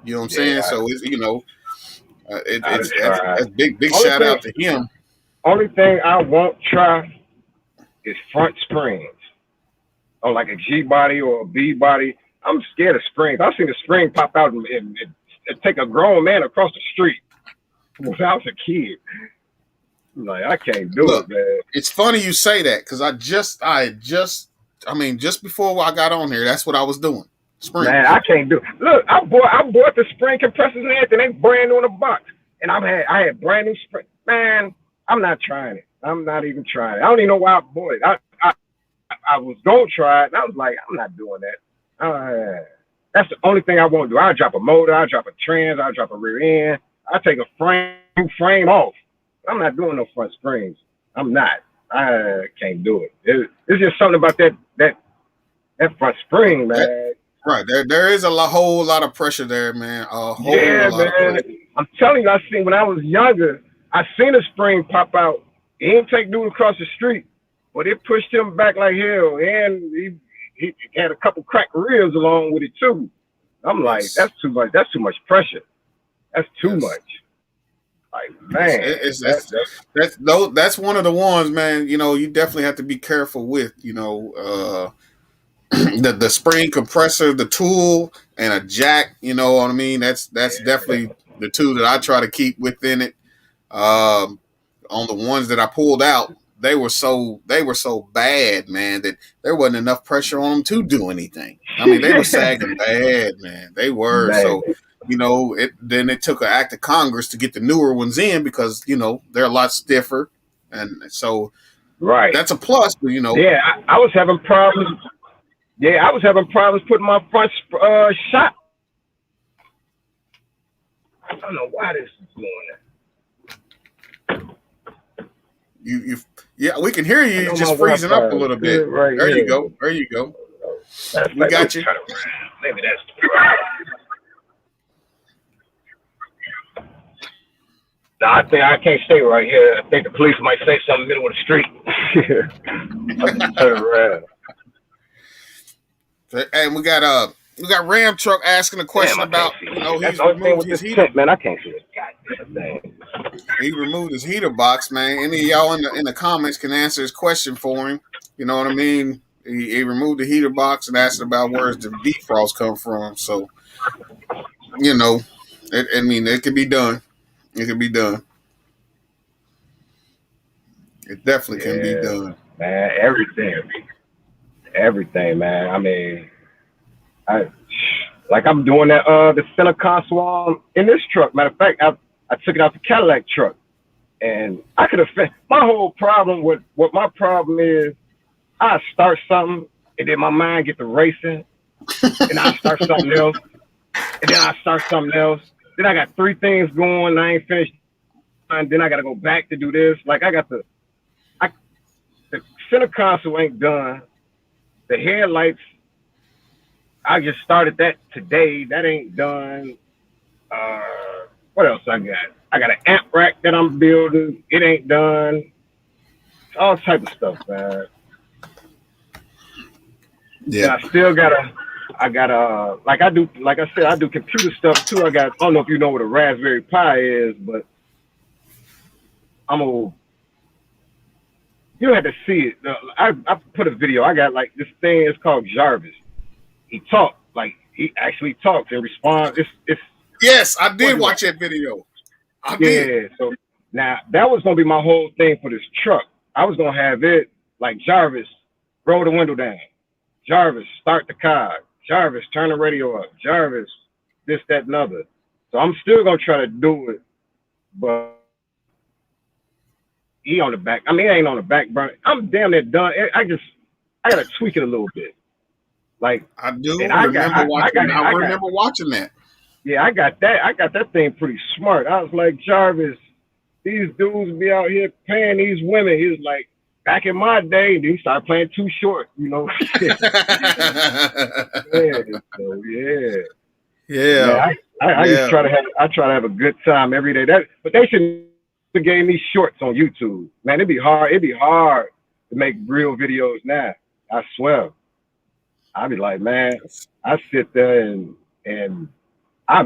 You know what I'm saying? Yeah, So it's I'd have tried. that's big Only shout thing, out to him. only thing I won't try is front springs on like a G body or a B body. I'm scared of springs. I've seen a spring pop out and take a grown man across the street when I was a kid. I'm like, I can't do it, Look, man. it's funny you say that because just before I got on here, that's what I was doing. Man, Springs. I can't do it. Look, I bought the spring compressors and everything. They brand new in a box. And I had brand new spring. Man, I'm not trying it. I'm not even trying it. I don't even know why I bought it. I was gonna try it, and I was like, I'm not doing that. That's the only thing I won't do. I'll drop a motor, I'll drop a trans, I'll drop a rear end, I'll take a frame off. I'm not doing no front springs. I'm not. I can't do it. It's just something about that front spring, That, man. right there is whole lot of pressure there, man. A whole Yeah, lot of man. pressure. I'm telling you, I seen when I was younger, I seen a spring pop out. He didn't take dude across the street, but it pushed him back like hell, and he had a couple cracked ribs along with it too. I'm like, Yes, that's too much. That's too much pressure. That's too yes. much. Like, man, It's that's that's one of the ones, man. You definitely have to be careful with. The spring compressor, the tool, and a jack. You know what I mean? That's definitely the two that I try to keep within it. Um, on the ones that I pulled out, they were so bad, man, that there wasn't enough pressure on them to do anything. I mean, they were sagging bad, man. They were man, so. Then it took an act of Congress to get the newer ones in because they're a lot stiffer, and so right. that's a plus. But Yeah, I was having problems. Yeah, I was having problems putting my front shot. I don't know why this is doing you yeah, we can hear that. you. I You're know my just freezing up a Wi-Fi is little bit. good right There you here. go. There you go. Matter of We fact, let me got you. turn around. Maybe that's. No, I think I can't stay right here. I think the police might say something in the middle of the street. I just turn around. And we got Ram Truck asking a Damn, question I can't about see shit. That's he's the only thing removed with his this heater. tent, man. I can't see a goddamn thing. He removed his heater box, man. Any of y'all in the comments can answer his question for him. You know what I mean? He removed the heater box and asked about where's the defrost come from. So you know, it can be done. It can be done. It definitely can be Yeah, done. man. Everything, man. I mean, I I'm doing that the center console in this truck. Matter of fact, I took it out the Cadillac truck, and I could have. My whole problem with what my problem is, I start something, and then my mind gets to racing, and I start something else, and then I start something else. Then I got three things going. I ain't finished, and then I got to go back to do this. Like the center console ain't done. The headlights, I just started that today. That ain't done. Uh, what else I got? I got an amp rack that I'm building. It ain't done. All type of stuff, man. And Yeah. I still gotta. I gotta like I do. Like I said, I do computer stuff too. I don't know if you know what a Raspberry Pi is, but I'm a. You had to see it. I put a video. I got like this thing. It's called Jarvis. He talked like he actually talks and responds. It's Yes, I what did do I? watch that video. I did. Yeah. So now that was gonna be my whole thing for this truck. I was gonna have it like Jarvis, roll the window down. Jarvis, start the car. Jarvis, turn the radio up. Jarvis, this, that, and other. So I'm still gonna try to do it, but he on the back. I mean, he ain't on the back burner. I'm damn near done. I gotta tweak it a little bit. Like, I do and I got, remember I got watching. it. I I got, remember watching that. yeah, I got that. I got that thing pretty smart. I was like, Jarvis, these dudes be out here paying these women. He was like, back in my day, he started playing Too Short. You know, yeah. So yeah. Man, Yeah, I just yeah. try to have I try to have a good time every day. But they should have gave me shorts on YouTube. Man, it'd be hard. It'd be hard to make real videos now. I swear. I'd be like, man, I sit there and I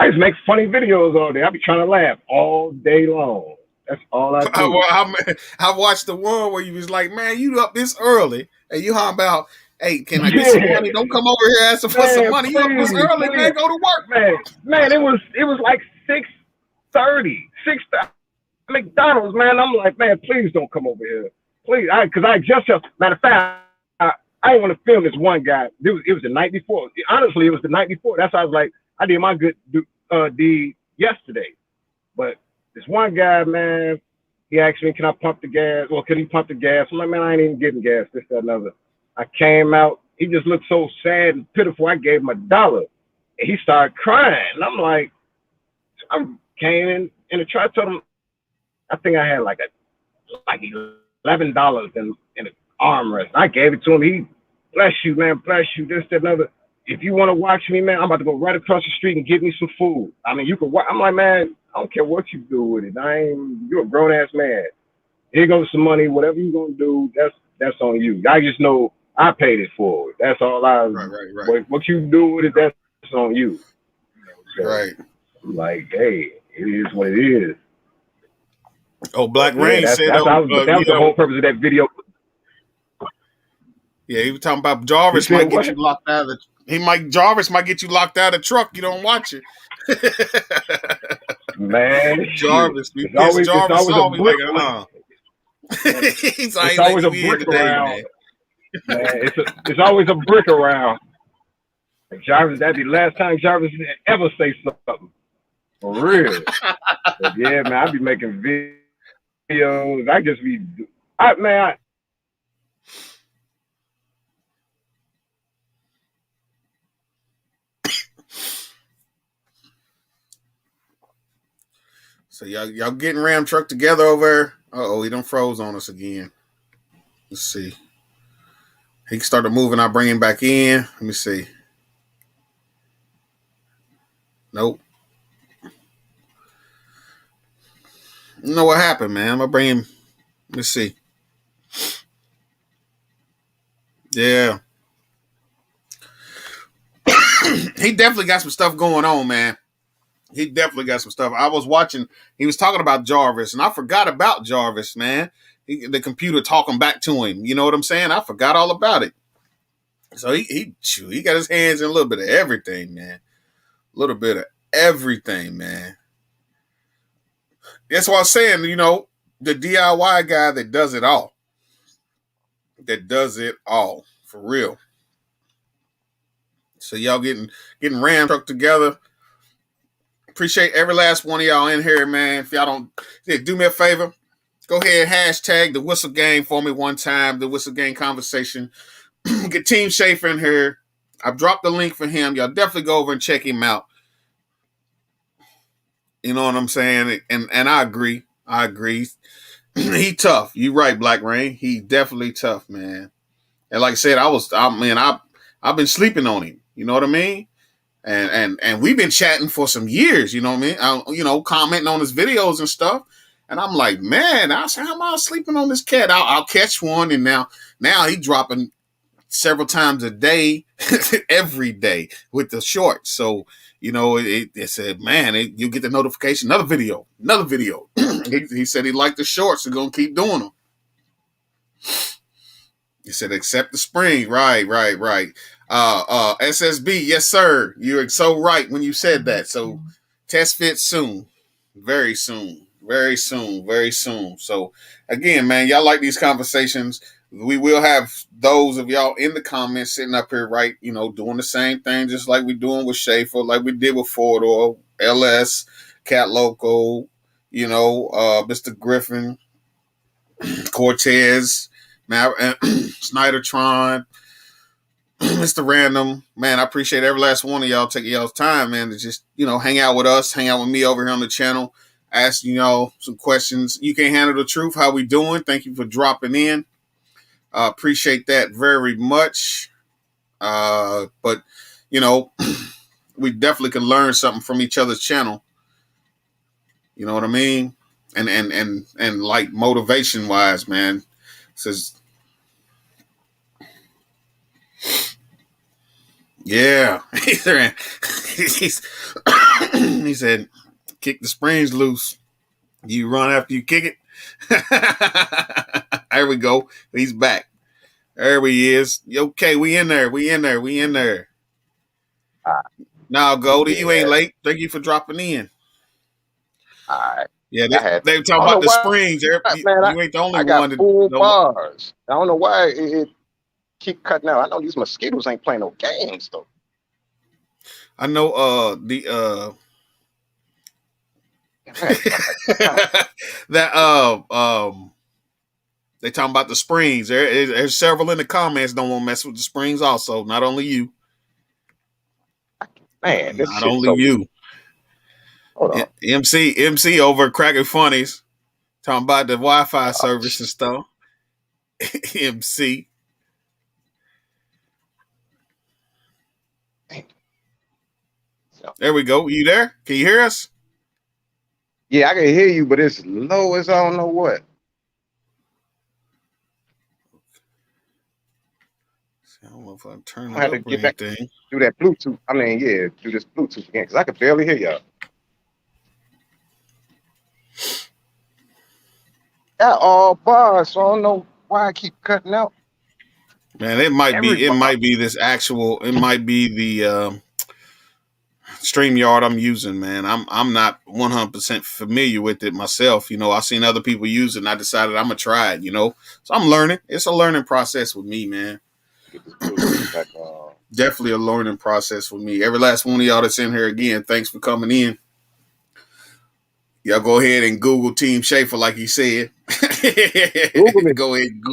just make funny videos all day. I be trying to laugh all day long. That's all I do. I watched the one where you was like, man, you up this early, and you how about, hey, can I get some Yeah, money? Don't come over here asking for some man, money. You up this please, early, please, man? Go to work. man. It was like 6:30, 6:30. McDonald's, man. I'm like, man, please don't come over here, please. Because I just matter of fact, I didn't want to film this one guy. It was the night before. Honestly, it was the night before. That's why I was like, I did my good deed yesterday. But this one guy, man, he asked me, can I pump the gas? Well, can he pump the gas? I'm like, man, I ain't even getting gas. This, that, another. I came out. He just looked so sad and pitiful. I gave him $1. And he started crying. And I'm like, I came in the truck. I told him, I think I had like $11 in an armrest. I gave it to him. He, bless you, man, bless you, this, that, another. If you want to watch me, man, I'm about to go right across the street and get me some food. I mean, you can watch. I'm like, man, I don't care what you do with it. You're a grown ass man. Here goes some money. Whatever you're gonna do, that's on you. I just know I paid it forward. That's all I. Right. What you do with it, that's on you. So Right. I'm like, hey, it is what it is. Oh, Black Yeah, Rain said, that was the whole purpose of that video. yeah, he was talking about He Jarvis said might get what? you locked out of Jarvis might get you locked out of the truck. You don't watch it. Man, shit. Jarvis, we pissed It's Jarvis always off. a He's like, brick. He's like, It's let always a you in brick today, around. man. Man, it's always a brick around. And Jarvis, that'd be the last time Jarvis ever say something. For real. But yeah, man, I be making videos. I just be, man, So y'all getting Ram truck together over. Oh, he done froze on us again. Let's see. He started moving. I bring him back in. Let me see. Nope. You know what happened, man? I'm gonna bring him. Let's see. Yeah, he definitely got some stuff going on, man. He definitely got some stuff. I was watching. He was talking about Jarvis, and I forgot about Jarvis, man. The computer talking back to him. You know what I'm saying? I forgot all about it. So he got his hands in a little bit of everything, man. A little bit of everything, man. That's what I was saying. You know, the DIY guy that does it all. That does it all for real. So y'all getting Ram truck together. Appreciate every last one of y'all in here, man. If y'all don't, yeah, do me a favor. Go ahead, hashtag the Whistle Gang for me one time. The Whistle Gang conversation. Get Team Schaeffer in here. I've dropped the link for him. Y'all definitely go over and check him out. You know what I'm saying? And I agree. I agree. He tough. You right, Black Rain. He definitely tough, man. And like I said, I've been sleeping on him. You know what I mean? And we've been chatting for some years. You know what I mean? Commenting on his videos and stuff. And I'm like, man, how am I sleeping on this cat? I'll catch one, and now he dropping several times a day, every day with the shorts. So it said, man, you get the notification, another video. He said he liked the shorts, so gonna keep doing them. He said, accept the spring. Right. SSB, yes, sir. You're so right when you said that. So test fit soon. Very soon. Very soon. Very soon. So again, man, y'all like these conversations. We will have those of y'all in the comments sitting up here, right? Doing the same thing, just like we're doing with Schaeffer, like we did with Fordor, LS, Cat Loco, Mr. Griffin, Cortez, Snydertron, Mr. Random. Man, I appreciate every last one of y'all taking y'all's time, man, to just, hang out with us, hang out with me over here on the channel, asking y'all some questions. You can handle the truth. How we doing? Thank you for dropping in. Appreciate that very much. But we definitely can learn something from each other's channel. You know what I mean? And like motivation wise, man. Says, yeah. he said, kick the springs loose. You run after you kick it. There we go. He's back. There he is. Okay, we in there. We in there. Now, Goldie, you ain't late. Thank you for dropping in. All right. Yeah, they talking about the springs. Man, you ain't the only I got one. full bars. I don't know why it keep cutting out. I know these mosquitoes ain't playing no games though. I know that they talking about the springs. There's several in the comments don't want to mess with the springs also. Not only you. Man, this not shit only so you. Hold on. MC over Cracking Funnies. Talking about the Wi-Fi service and stuff. MC. There we go. You there? Can you hear us? Yeah, I can hear you, but it's low as I don't know what. I don't know if I turn it up or anything. Do that Bluetooth. I mean, yeah, do this Bluetooth again because I can barely hear y'all. Got all bars, so I don't know why I keep cutting out. Man, it might be this actual. It might be the StreamYard I'm using, man. I'm not 100% familiar with it myself. I've seen other people use it, and I decided I'm gonna try it. So I'm learning. It's a learning process with me, man. Definitely a learning process with me. Every last one of y'all that's in here, again, thanks for coming in. Y'all go ahead and Google Team Schaeffer, like he said. Go ahead and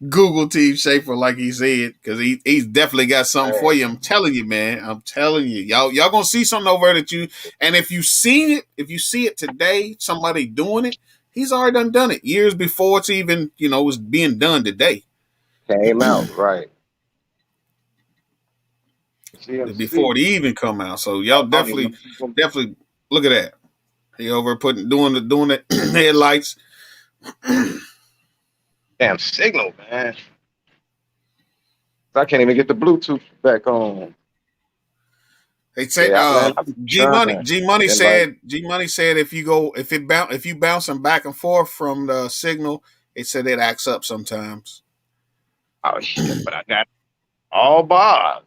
Google Team Schaeffer, like he said, because he's definitely got something for you. I'm telling you, man. I'm telling you, y'all gonna see something over there that you. And if you see it today, somebody doing it, he's already done it years before it's even was being done today. Came out right before it even come out. So y'all definitely look at that. He over doing the headlights. Damn signal, man. I can't even get the Bluetooth back on. They say G Money said if you bouncing back and forth from the signal, it said it acts up sometimes. Oh shit! But I got all bars.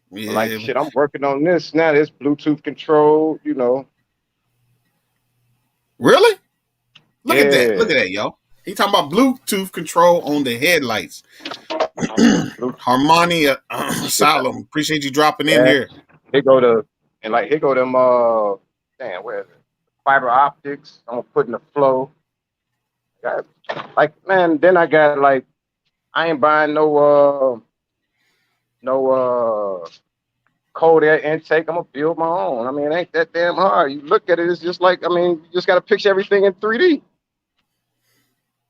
Yeah. Like shit, I'm working on this now. This Bluetooth control, Really? Look at that, y'all. He talking about Bluetooth control on the headlights. Harmonia Solemn. Appreciate you dropping in here. Here go them where is it? Fiber optics. I'm gonna put in the flow. Then I got I ain't buying no cold air intake. I'm gonna build my own. I mean, it ain't that damn hard. You look at it, it's just you just gotta picture everything in 3D.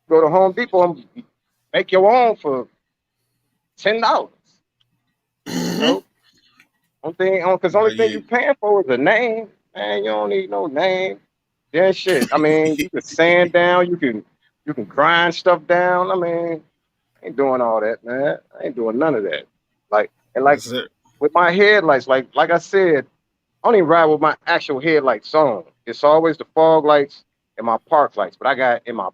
Go to Home Depot and make your own for $10. Because only thing you paying for is a name. Man, you don't need no name. Yeah, shit. I mean, you can sand down, you can grind stuff down. I mean, I ain't doing all that, man. I ain't doing none of that. With my headlights, like I said, I don't even ride with my actual headlights on. It's always the fog lights and my park lights. But I got in my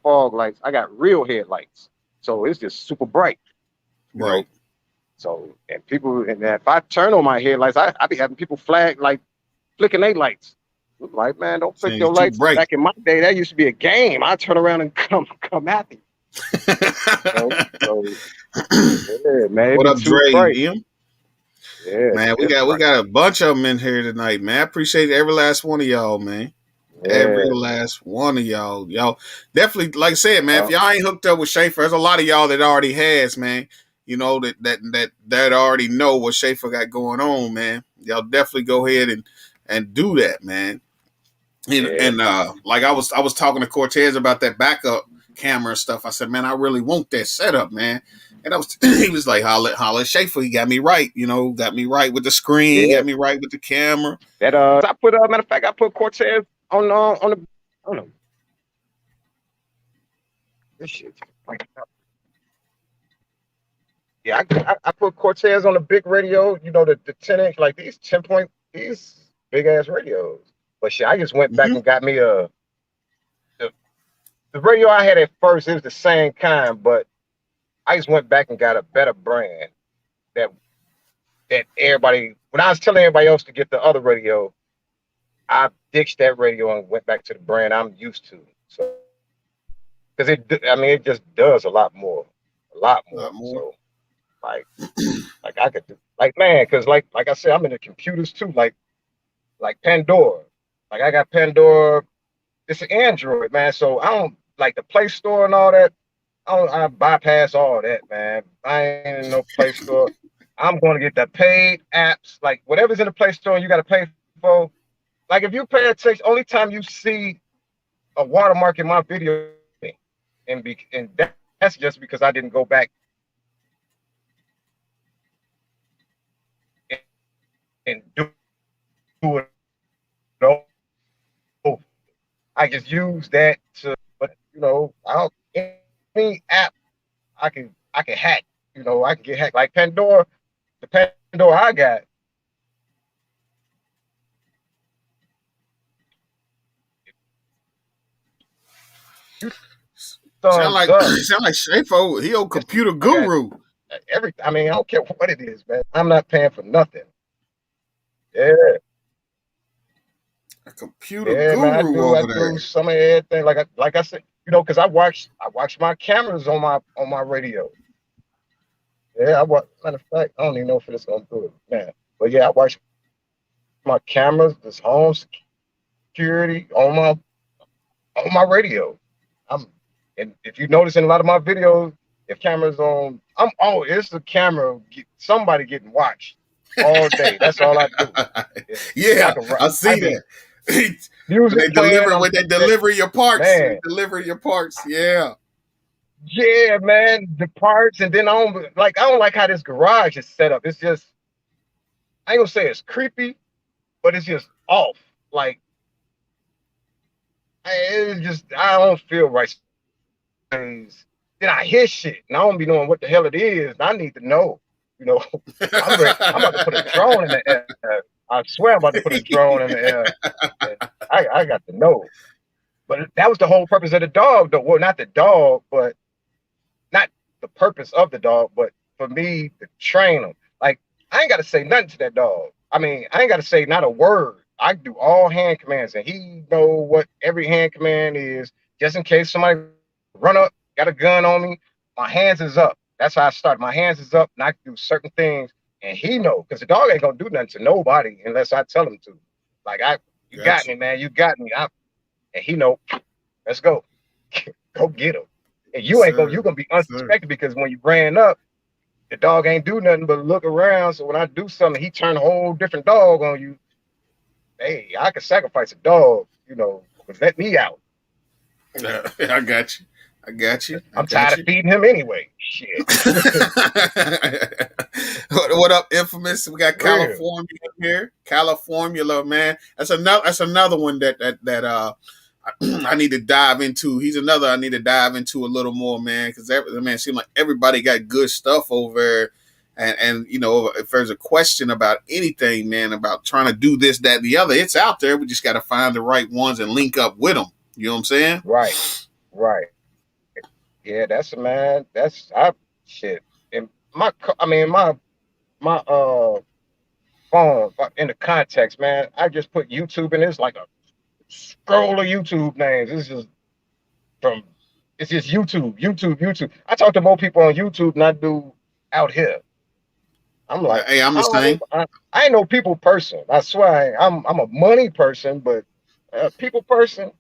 fog lights, I got real headlights. So it's just super bright. Right. So, and if I turn on my headlights, I be having people flag, flicking their lights. I'm man, don't flick your lights. Back in my day, that used to be a game. I turn around and come at me. So yeah, man, it What be up, too Dre? bright. Him? Yeah, Man, we it's got we bright. got a bunch of them in here tonight, man. I appreciate every last one of y'all, man. Every Yeah, last one of y'all. Y'all definitely, like I said, man, if uh, y'all ain't hooked up with Schaefer, there's a lot of y'all that already has, man. You know, that already know what Schaefer got going on, man. Y'all definitely go ahead and do that, man. yeah, And like I was talking to Cortez about that backup camera and stuff. I said, man, I really want that setup, man. And I was he was like, holla at Schaefer. He got me right, got me right with the screen, yeah. got me right with the camera. That I put matter of fact, I put Cortez on the on the this shit. Like, yeah, I put Cortez on the big radio. You know the 10 inch like these 10 point these big ass radios. But shit, I just went back Mm-hmm. and got me the, the radio I had at first. It was the same kind, but I just went back and got a better brand that that everybody. When I was telling everybody else to get the other radio, I ditched that radio and went back to the brand I'm used to. So because I mean, it just does a lot A more. lot more. So like, like I could do, like man, because like I said, I'm in the computers too, like Pandora. Like I got Pandora. It's an Android, man. So I don't like the Play Store and all that. I bypass all that, man. I ain't in no Play Store. I'm going to get the paid apps, like whatever's in the Play Store, you got to pay for. Like if you pay attention, only time you see a watermark in my video, and that's just because I didn't go back and do it over. I just use that to, but I don't any app I can hack. I can get hacked. Like Pandora, the Pandora I got, you thumbs up. Sound like Schaefer. He old It's computer I got guru. every. I mean, I don't care what it is, man. I'm not paying for nothing. Yeah, A computer yeah, man. I guru do. I over do there. some of everything. Like I said, because I watch my cameras on my radio. Yeah, I watch. Matter of fact, I don't even know if it's gonna do it, man. But yeah, I watch my cameras, this home security on my radio. I'm and if you notice in a lot of my videos, if cameras on, it's a camera. Somebody getting watched all day. That's all I do. It's Yeah, like I I see be that. when music they playing. deliver I'm when they that deliver your parts, they man. deliver your parts. Yeah. Yeah, man. The parts, and then I don't like how this garage is set up. It's just I ain't gonna say it's creepy, but it's just off. Like it's just I don't feel right. Then I hear shit, and I don't be knowing what the hell it is. And I need to know. You know, I'm ready. I'm about to put a drone in the air. I swear I'm about to put a drone in the air, and I got to know. But that was the whole purpose of the dog, though. Well, not the dog, but not the purpose of the dog, but for me to train him. Like I ain't got to say nothing to that dog. I mean, I ain't got to say not a word. I do all hand commands, and he know what every hand command is, just in case somebody run up, got a gun on me. My hands is up. That's how I start. My hands is up, and I can do certain things, and he know because the dog ain't gonna do nothing to nobody unless I tell him to. Like you got Gotcha. me, man. You got me. And he know. Let's go. Go get him. And Yes, you ain't gonna sir. you gonna be Yes, sir. unsuspected because when you ran up, the dog ain't do nothing but look around. So when I do something, he turn a whole different dog on you. Hey, I could sacrifice a dog, but let me out. Yeah, I got you. I got you. I I'm got tired of you. feeding him anyway. Shit. what up, infamous? We got Real. California in here. California, man. That's another one that I need to dive into. He's another I need to dive into a little more, man, because man seems like everybody got good stuff over there. And if there's a question about anything, man, about trying to do this, that, and the other, it's out there. We just got to find the right ones and link up with them. You know what I'm saying? Right. Right. Yeah, that's a man. That's I shit. And I mean my phone in the context, man. I just put YouTube and it's like a scroll of YouTube names. This is from It's just YouTube, YouTube, YouTube. I talk to more people on YouTube than I do out here. I'm like, Hey, I'm the how same. I ain't no people person. I swear I'm a money person, but people person,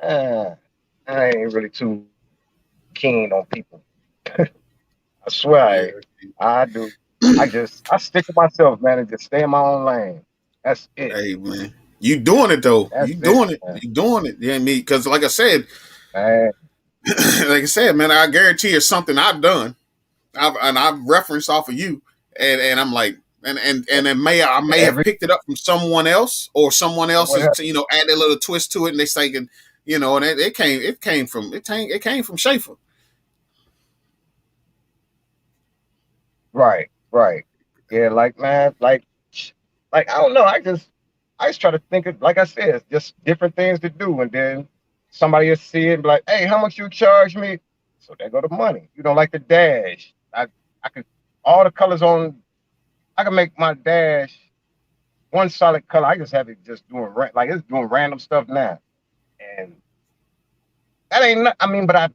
uh, I ain't really too keen on people. I swear Yeah. I do. I stick to myself, man, and just stay in my own lane. That's it. Hey, man, you doing it though. You That's it, doing it. man. You doing it. Yeah, me. Because like I said, Man, like I said, man, I guarantee it's something I've done. I've referenced off of you, and I'm like, and then I may have every picked it up from someone else, or someone else what has add a little twist to it, and they saying, and it came from Schaeffer. right, right. Yeah, like man, like I don't know. I just try to think of like I said, just different things to do, and then somebody will see it and be like, "Hey, how much you charge me?" So there go the money. Like the dash. I could all the colors on. I can make my dash one solid color. I just have it just doing like it's doing random stuff now, and that ain't. I mean, but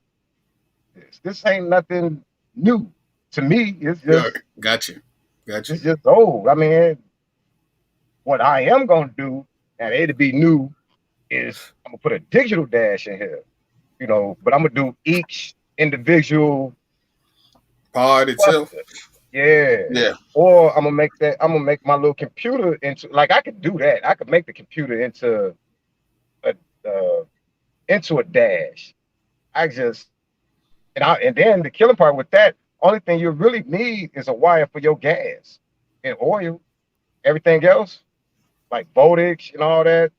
this ain't nothing new to me. Yeah, got you, got you. It's just old. I mean, what I am gonna do, and it'll be new, is I'm gonna put a digital dash in here. But I'm gonna do each individual Pod itself. cluster. Yeah. Yeah, Or I'm gonna make my little computer into like I could do that. I could make the computer a into a dash. I just and then the killing part with that, only thing you really need is a wire for your gas and oil. Everything else, like voltage and all that,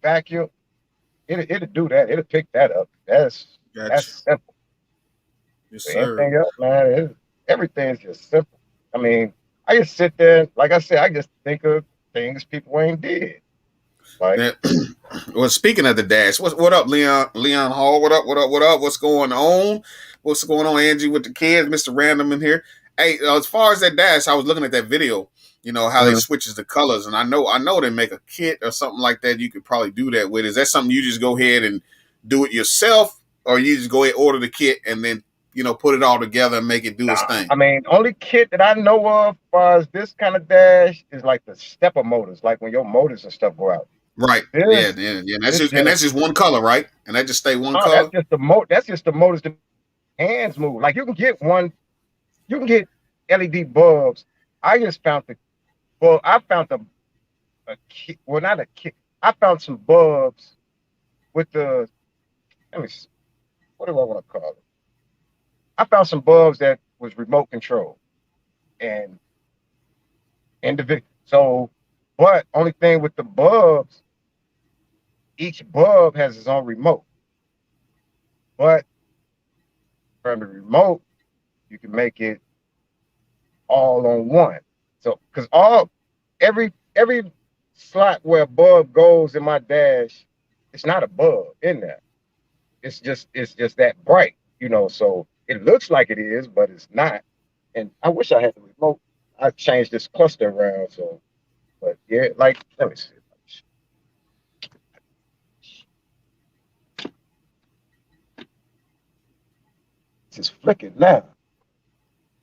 vacuum, it'll do that. It'll pick that up. got That's you. simple. Yes, But sir. anything else, man, everything's just simple. I mean, I just sit there, like I said, I just think of things people ain't did. Like, That well, speaking of the dash, what up, Leon? Leon Hall, what up? What up? What up? What's going on? What's going on, Angie, with the kids? Mister Random in here. Hey, as far as that dash, I was looking at that video. How they mm, switches the colors, and I know they make a kit or something like that. You could probably do that with. Is that something you just go ahead and do it yourself, or you just go ahead order the kit and then put it all together and make it do its nah, thing? I mean, only kit that I know of as far as this kind of dash is like the stepper motors, like when your motors and stuff go out. Right. Yeah. This Yeah. Yeah. is And just that's just one color, right? And that just stay one oh, that's color. just the that's just the motors the hands move. Like you can get LED bulbs. I just found I found a kit, well not a kit. I found some bulbs with the let me see, what do I want to call it? I found some bulbs that was remote control and individual. So, but only thing with the bulbs, each bulb has its own remote. But from the remote, you can make it all on one. So, because every slot where a bulb goes in my dash, it's not a bulb in there. It's just that bright. So it looks like it is, but it's not. And I wish I had the remote. I changed this cluster around. So, but yeah, like let me see. It's just flicking now.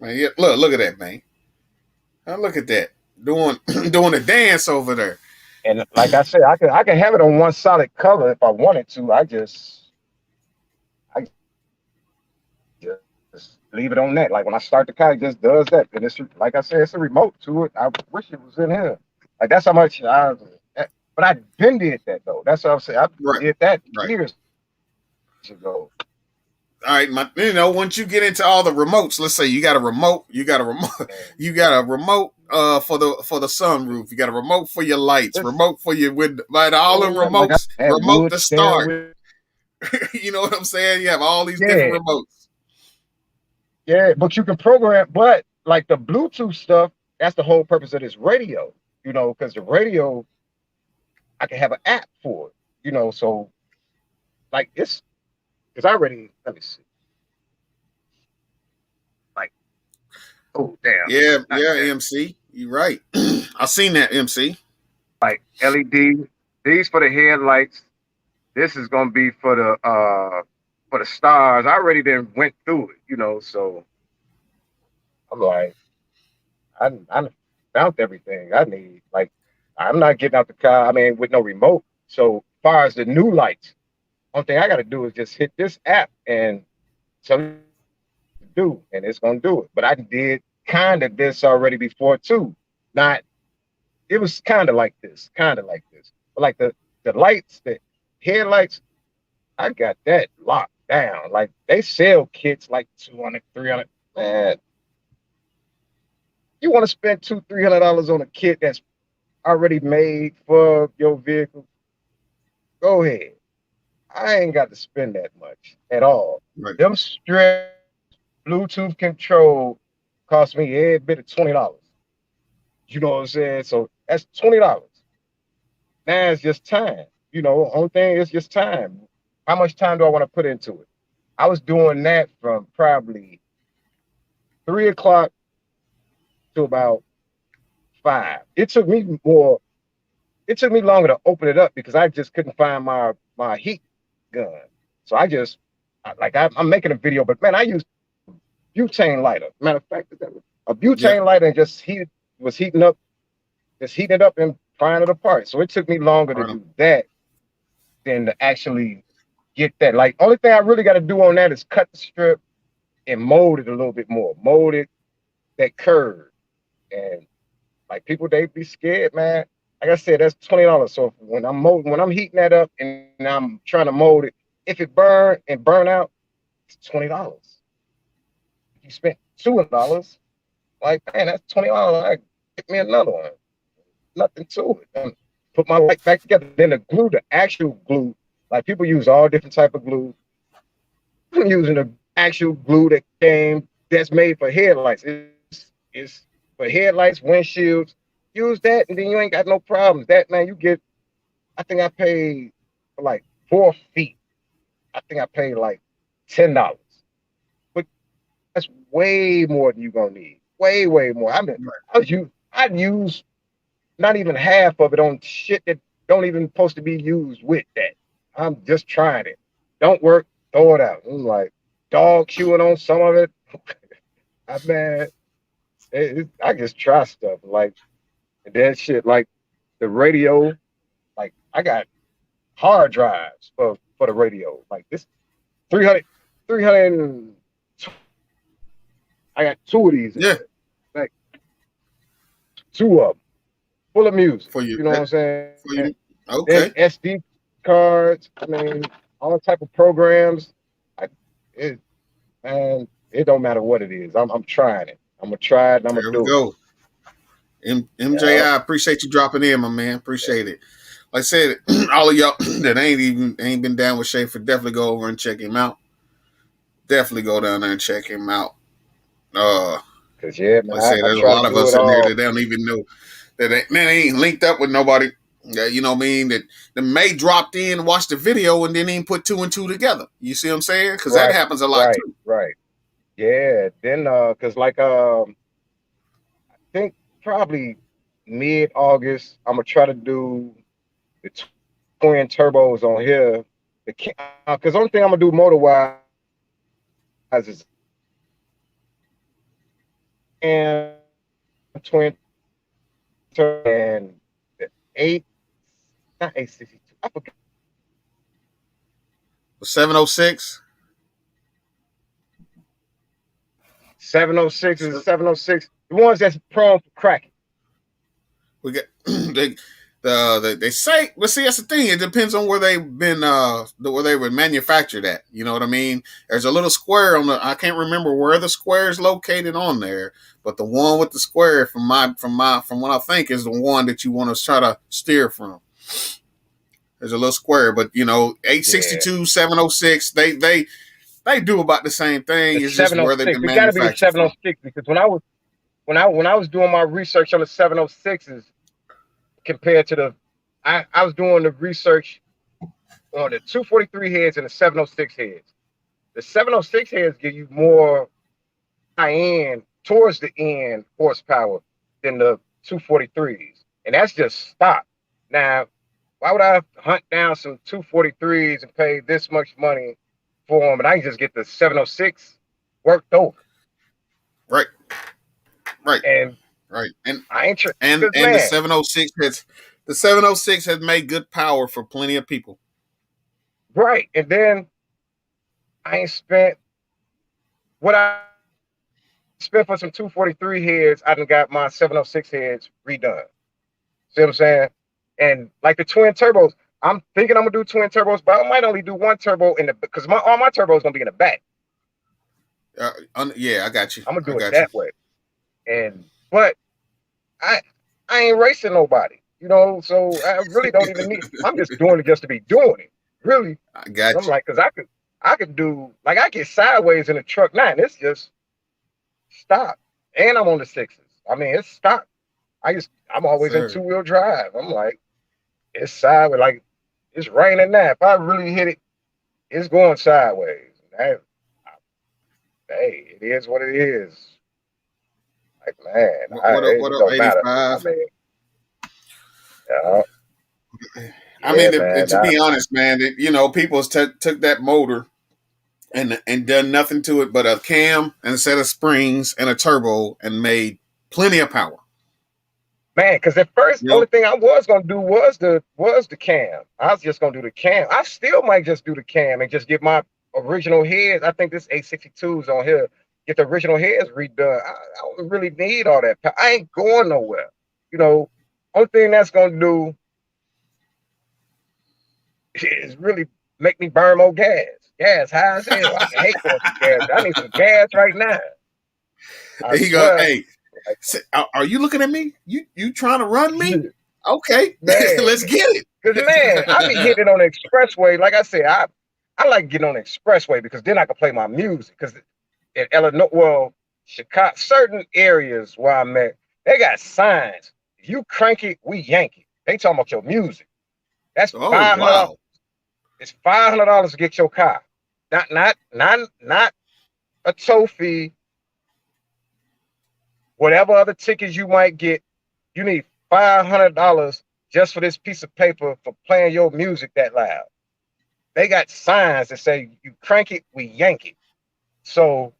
Man, yeah, look at that, man. Now look at that. Doing doing a dance over there. And like I said, I can have it on one solid color if I wanted to. I just leave it on that. Like when I start the car, it just does that. And it's like I said, it's a remote to it. I wish it was in here. Like that's how much but I been did that though. That's what I'm saying. I Right, did that right. years ago. All right, once you get into all the remotes, let's say you got a remote, And you got a remote for the sunroof, you got a remote for your lights, this, remote for your window, like all the like I remotes, had remote wood to steering start. with You know what I'm saying? You have all these different yeah, remotes. yeah. But you can program, but like the Bluetooth stuff, that's the whole purpose of this radio. Because the radio, I can have an app for it. So like it's because I already let me see. Like, oh damn, Yeah, not yeah, that. MC. You right. I seen that, MC. Like LED. These for the headlights. This is gonna be for the for the stars. I already then went through it, you know. So I'm like, I found everything I need. Like, I'm not getting out the car. I mean, with no remote. So as far as the new lights, only thing I got to do is just hit this app and tell it to do, and it's gonna do it. But I did kind of this already before too. Not, it was kind of like this. But like the lights, the headlights, I got that locked down. Like they sell kits like 200, 300. Man, you want to spend $200, $300 on a kit that's already made for your vehicle? Go ahead. I ain't got to spend that much at all. Right. Them strips, Bluetooth control, cost me every bit of $20. You know what I'm saying? So that's $20. Now it's just time. You know, only thing is just time. How much time do I want to put into it? I was doing that from probably 3 o'clock to about 5. It took me longer to open it up because I just couldn't find my heat gun. So I'm making a video, but man, I use butane lighter. Matter of fact, a Yeah. butane lighter and was heating up, just heating it up and frying it apart. So it took me longer to Right. do that than to actually get that. Like, only thing I really got to do on that is cut the strip and mold it a little bit more, mold it that curve. And like people, they be scared, man. Like I said, that's $20. So when I'm heating that up and I'm trying to mold it, if it burn out, it's $20. You spent $200, like man, that's $20. I get me another one. Nothing to it. And put my light back together. Then the glue, the actual glue, like people use all different type of glue. I'm using the actual glue that's made for headlights. It's for headlights, windshields. Use that, and then you ain't got no problems. That man, you get. I think I paid for like 4 feet. I think I paid like $10. But that's way more than you gonna need. Way, way more. I mean, Right. I'd use not even half of it on shit that don't even supposed to be used with that. I'm just trying it. Don't work, throw it out. I'm like dog chewing on some of it. I man, I just try stuff like that shit. Like the radio, like I got hard drives for the radio. Like this 300, 300. I got two of these in Yeah. there. Like two of them full of music. For you. You know what I'm saying? For you. Then Okay. SD cards. I mean, all type of programs. I it man, it don't matter what it is. I'm trying it. I'm gonna try it and I'm gonna There we do it. go. MJ, Yeah. I appreciate you dropping in, my man. Appreciate it. Like I said, all of y'all that ain't been down with Schaefer, definitely go over and check him out. Definitely go down there and check him out. Uh, Cause yeah, man, like I said, I there's a try to lot of do it us in there all. that don't even know that they ain't linked up with nobody. You know what I mean? That the May dropped in, watched the video, and then even put two and two together. You see what I'm saying? Because that Right, happens a lot right, too. right. Yeah. Then cause like I think probably mid-August, I'm gonna try to do the twin turbos on here. Cause only thing I'm gonna do motor wise is and twin and the eight, not 862. I forgot 706. 706 is a 706. The ones that's prone for cracking. We got they say, but see that's the thing. It depends on where they've been, where they were manufactured at. You know what I mean? There's a little square on the. I can't remember where the square is located on there, but the one with the square from what I think is the one that you want to try to steer from. There's a little square, but you know, Yeah. 862, 706, they do about the same The thing. It's just where they've 706. been It gotta be the manufactured from. 706 because when I was doing my research on the 706s compared to I was doing the research on the 243 heads and the 706 heads. The 706 heads give you more high end towards the end horsepower than the 243s. And that's just stock. Now, why would I hunt down some 243s and pay this much money for them, and I can just get the 706 worked over. Right, right, And right. I ain't And because and man, the 706 has made good power for plenty of people. right. And then I ain't spent what I spent for some 243 heads. I done got my 706 heads redone. See what I'm saying? And like the twin turbos, I'm thinking I'm gonna do twin turbos, but I might only do one turbo in the because all my turbos gonna be in the back. Yeah, I got you. I'm gonna I do it got you. that way. And but I I ain't racing nobody, so I really don't even need. I'm just doing it just to be doing it, really. I Cause I'm got you, like, cause I could do like I get sideways in the truck now, and it's just stop. And I'm on the sixes. I mean, it's stop. I'm always in sir. two-wheel drive. I'm like, it's sideways, like it's raining now. If I really hit it, it's going sideways. Hey, it is what it is. Like man, What it up, don't matter. I 85? mean, yeah, I mean, yeah, man. to be honest, man, people took that motor and done nothing to it but a cam and a set of springs and a turbo and made plenty of power. Man, because at first, You know, only thing I was gonna do was the cam. I was just gonna do the cam. I still might just do the cam and just get my original heads. I think this 862's on here. Get the original heads redone. I don't really need all that. I ain't going nowhere. You know, only thing that's gonna do is really make me burn more gas. Gas high as hell. I hate going through gas. I need some gas right now. I he go, swear. hey, Like, are you looking at me? You trying to run me? Okay, man. let's get Because man, I be it. hitting on the expressway. Like I said, I like getting on the expressway because then I can play my music. Because in Illinois, well, Chicago, certain areas where I'm at, they got signs. If you crank it, we yank it. They talking about your music. That's Oh $500. wow, It's $500 to get your car. Not a tow fee. Whatever other tickets you might get, you need $500 just for this piece of paper for playing your music that loud. They got signs that say you crank it, we yank it. So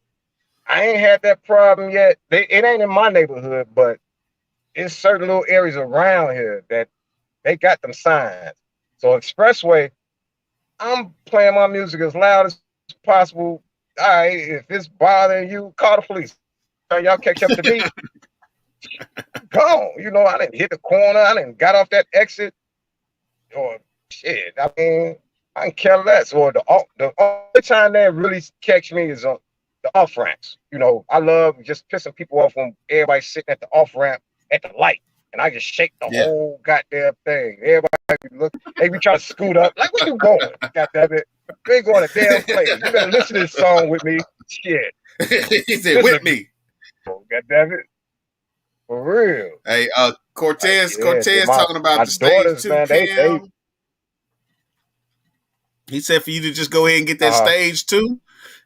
I ain't had that problem yet. It ain't in my neighborhood, but it's certain little areas around here that they got them signs. So expressway, I'm playing my music as loud as possible. All right, if it's bothering you, call the police. Y'all catch up to me. Gone. I didn't hit the corner. I didn't got off that exit. Or shit. I mean, I can care less. Or the only time that really catch me is on the off ramps. I love just pissing people off when everybody's sitting at the off ramp at the light, and I just shake the yeah. whole goddamn thing. Everybody look, they be trying to scoot up. Like, where you going? Goddamn it, you ain't going a damn place. You better listen to this song with me. Shit, He said listen with to me. me. Goddamn it, for real. Hey, Like, Cortez yeah, then talking about my the stage daughters, two man, they cam. He said for you to just go ahead and get that uh stage two,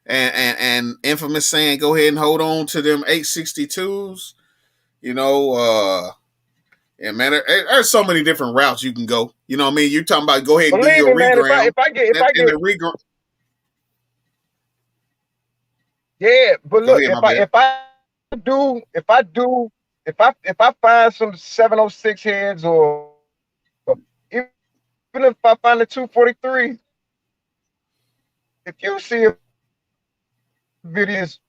and infamous saying go ahead and hold on to them 862s. You know, yeah, man, there's so many different routes you can go. You know what I mean? You're talking about go ahead and do believe your me, man. If I reground. if I get if And I and get the reground. yeah, but Go look, ahead, if my I bad. if I do if I find some 706 heads or even if I find the 243, if you see a video is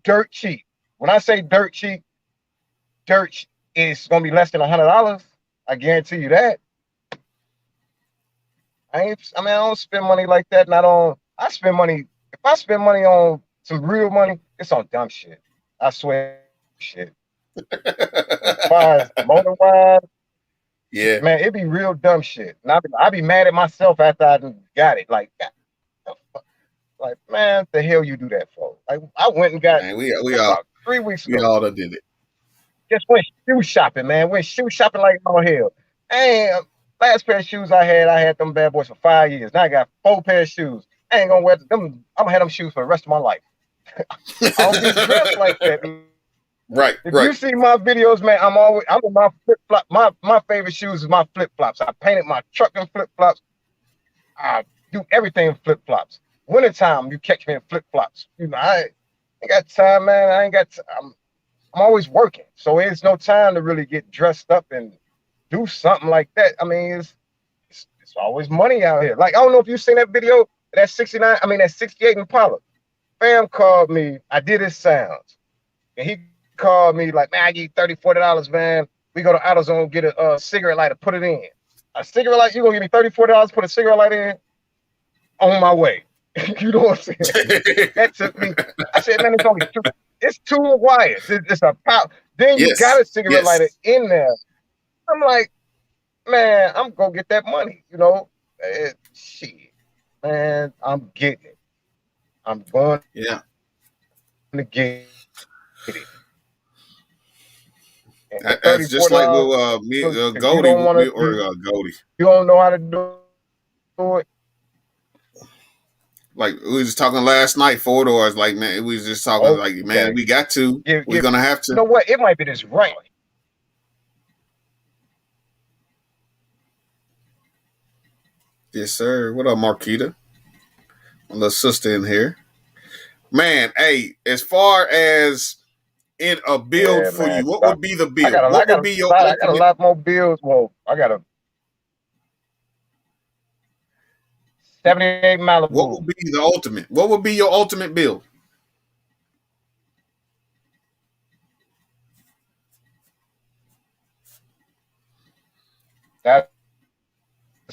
dirt cheap. When I say dirt cheap, dirt is gonna be less than $100. I guarantee you that. I don't spend money like that. Not on. I spend money. If I spend money on some real money, it's on dumb shit. I swear, shit. As far as motor wise, Yeah, man, it be real dumb shit. And I be mad at myself after I got it. Like, man, what the hell you do that for? Like, I went and got man, we all about 3 weeks we ago. all done did it. Just went shoe shopping, man. Went shoe shopping like all hell. And last pair of shoes I had them bad boys for 5 years. Now I got 4 pair of shoes. I ain't gonna wear them. I'm gonna have them shoes for the rest of my life. I don't get dressed like that. Right, If right. you see my videos, man, I'm in my flip flop. My favorite shoes is my flip flops. I painted my truck in flip flops. I do everything in flip flops. Wintertime, you catch me in flip flops. I ain't got time, man. I ain't got. I'm always working, so it's no time to really get dressed up and do something like that. I mean, it's always money out here. Like I don't know if you seen that video that 69. I mean that 68 Impala. Fam called me. I did his sounds, and he called me like, man, I give you $30, $40, man. We go to AutoZone, get a cigarette lighter, put it in. A cigarette light, you gonna give me $30, $40, put a cigarette light in? On my way. You know what I'm saying? That took me. I said, man, it's two wires. It's a power. Then you got Yes, a cigarette lighter yes, in there. I'm like, man, I'm gonna get that money. Shit, man, I'm getting it. I'm going yeah. to get it. And that That's just like with $30, me, if you don't want to Or do, Goldie. you don't know how to do it. Like we was talking last night, 4 doors. Like man, we was just talking like man, Okay, we got to. We're give. gonna have You to. know what? It might be this right. Yes, sir. What up, Marquita? My little sister in here. Man, hey, as far as in a build Yeah, for man. you, what 'Cause would be the I got build? a, I What got would a be your lot. I got a ultimate? lot more bills. Well, I got a '78 What Malibu. would be the ultimate? What would be your ultimate build? That's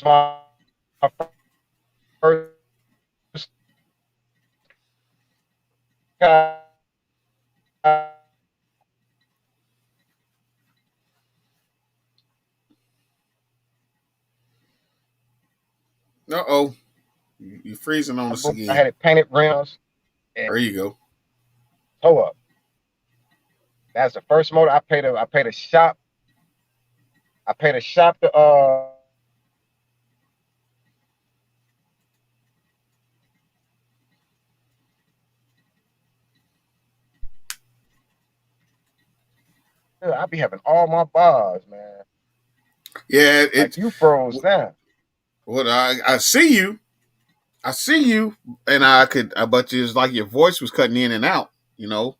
my first car. Oh, you freezing on us I again. had it painted rims and There you go. toe up. That's the first motor. I paid a shop. I paid a shop to I be having all my bars, man. Yeah, Like it's you froze down. what I see you. I see you, and I could. I bet you it's like your voice was cutting in and out. You know,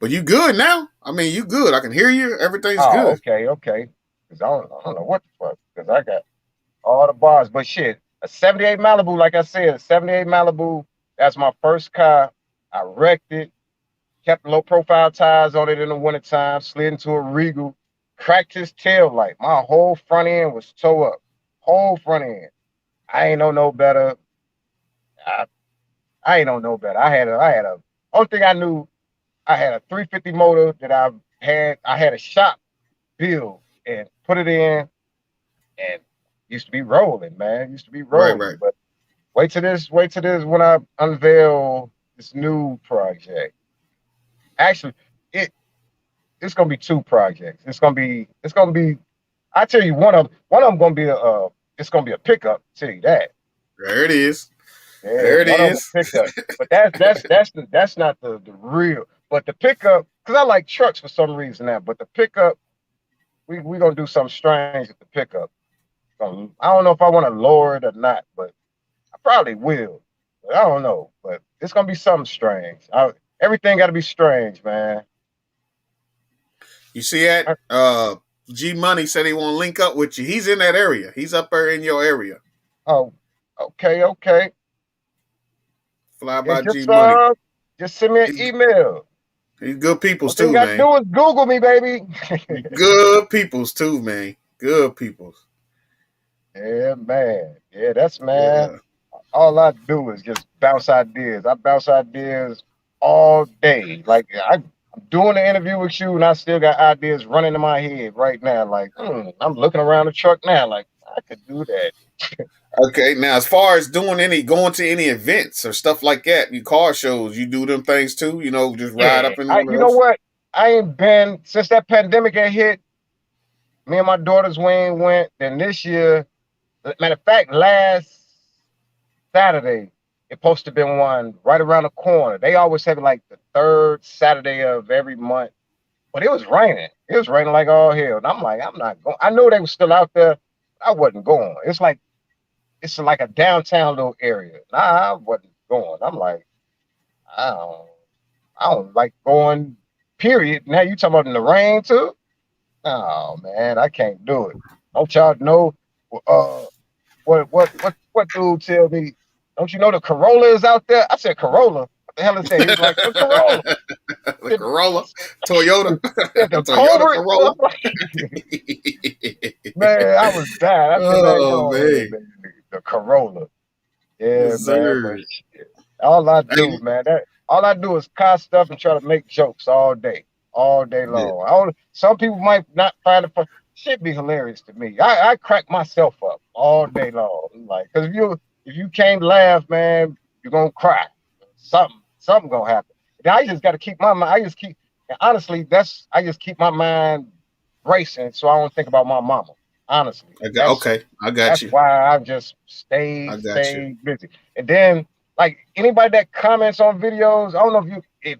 but you good now. I mean, you good. I can hear you. Everything's Oh, good. okay, okay. Cause I don't know what the fuck. Cause I got all the bars. But shit, a '78 Malibu, like I said, a '78 Malibu. That's my first car. I wrecked it. Kept low profile tires on it in the wintertime. Slid into a Regal. Cracked his tail light. My whole front end was toe up. Whole front end. I ain't know no better. I, I ain't know no better. I had a. Only thing I knew, I had a 350 motor that I had a shop build and put it in and used to be rolling, man. Used to be Right, right. rolling. But wait till this when I unveil this new project. Actually, it it's gonna be two projects. It's gonna be I tell you one of them gonna be it's gonna be a pickup, tell you that. There it is. Yeah, There it one of them is. a pickup. But that's not the real. But the pickup, because I like trucks for some reason now, but the pickup, we gonna do something strange with the pickup. I don't know if I want to lower it or not, but I probably will. But I don't know. But it's gonna be something strange. Everything got to be strange, man. You see that? I- G Money said he want to link up with you. He's in that area. He's up there in your area. oh, okay, okay. Fly Yeah, by G Money. just send me an He's, email. he's good peoples One thing you too, got to man. do is Google me, baby. Good peoples too, man. Good peoples. Yeah, man. Yeah, that's man. Yeah. All I do is just bounce ideas. I bounce ideas all day. Like I'm doing the interview with you, and I still got ideas running in my head right now. Like, I'm looking around the truck now. Like, I could do that. Okay. Now, as far as going to any events or stuff like that, you car shows, you do them things too. You know, just ride Yeah. up in one of You know those. what? I ain't been since that pandemic had hit. Me and my daughters Wayne went. Then this year, matter of fact, last Saturday, it supposed to been one right around the corner. They always have it like the third Saturday of every month. But it was raining. It was raining like all hell. And I'm like, I'm not going. I knew they were still out there. I wasn't going. It's like a downtown little area. Nah, I wasn't going. I'm like, I don't, I don't like going. Period. Now you talking about in the rain too? Oh man, I can't do it. Don't y'all know? Uh, what dude tell me? Don't you know the Corolla is out there? I said Corolla. What the hell is that? He was like the Corolla. The Corolla, Toyota, Yeah, the Toyota Cobra. Corolla. Man, I was dying. I said, man, Oh go ahead, man, man. The Corolla. Yeah, yes man, but sir. shit. All I do, Hey, man, that all I do is cast stuff and try to make jokes all day yeah. long. Some people might not find it, shit be hilarious to me. I crack myself up all day long, like, because if you can't laugh, man, you're gonna cry. Something gonna happen. And I just got to keep my mind. And honestly, I just keep my mind racing, so I don't think about my mama. Honestly, Okay, I got that's you. why I just I got you. stay busy. And then, like, anybody that comments on videos, I don't know if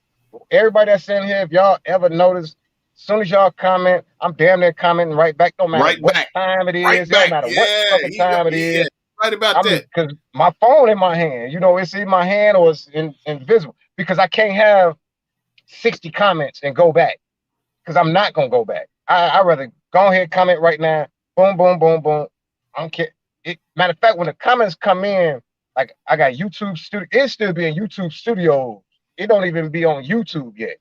everybody that's in here, if y'all ever notice, as soon as y'all comment, I'm damn near commenting right back. No matter Right what back. time it Right is, it don't back. matter what Yeah, fucking time it yeah. is. Right about I'm that. because my phone in my hand, it's in my hand or it's invisible because I can't have 60 comments and go back because I'm not gonna go back. I rather go ahead comment right now. Boom, boom, boom, boom. I don't care. Matter of fact, when the comments come in, like I got YouTube studio, it still be in YouTube Studios. It don't even be on YouTube yet.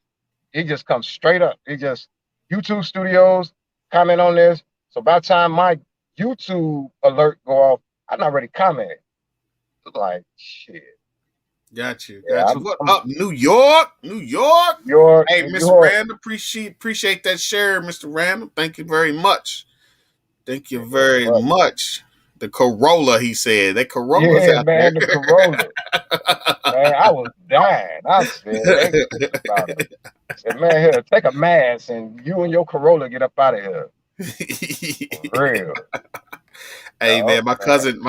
It just comes straight up. It just YouTube Studios comment on this. So by the time my YouTube alert go off, I'm already commented. Like shit. Got you. Yeah, Got you. What up, New York? New York. Hey, New Mr. York. Random, appreciate that share, Mr. Random. Thank you very much. Thank you Yeah, very buddy. much. The Corolla, he said. That Corolla's Yeah, out there. man, the Corolla. Man, I was dying. I said, ain't this about it? I said, man, here, take a mask and you and your Corolla get up out of here. For real. Hey Oh, man, my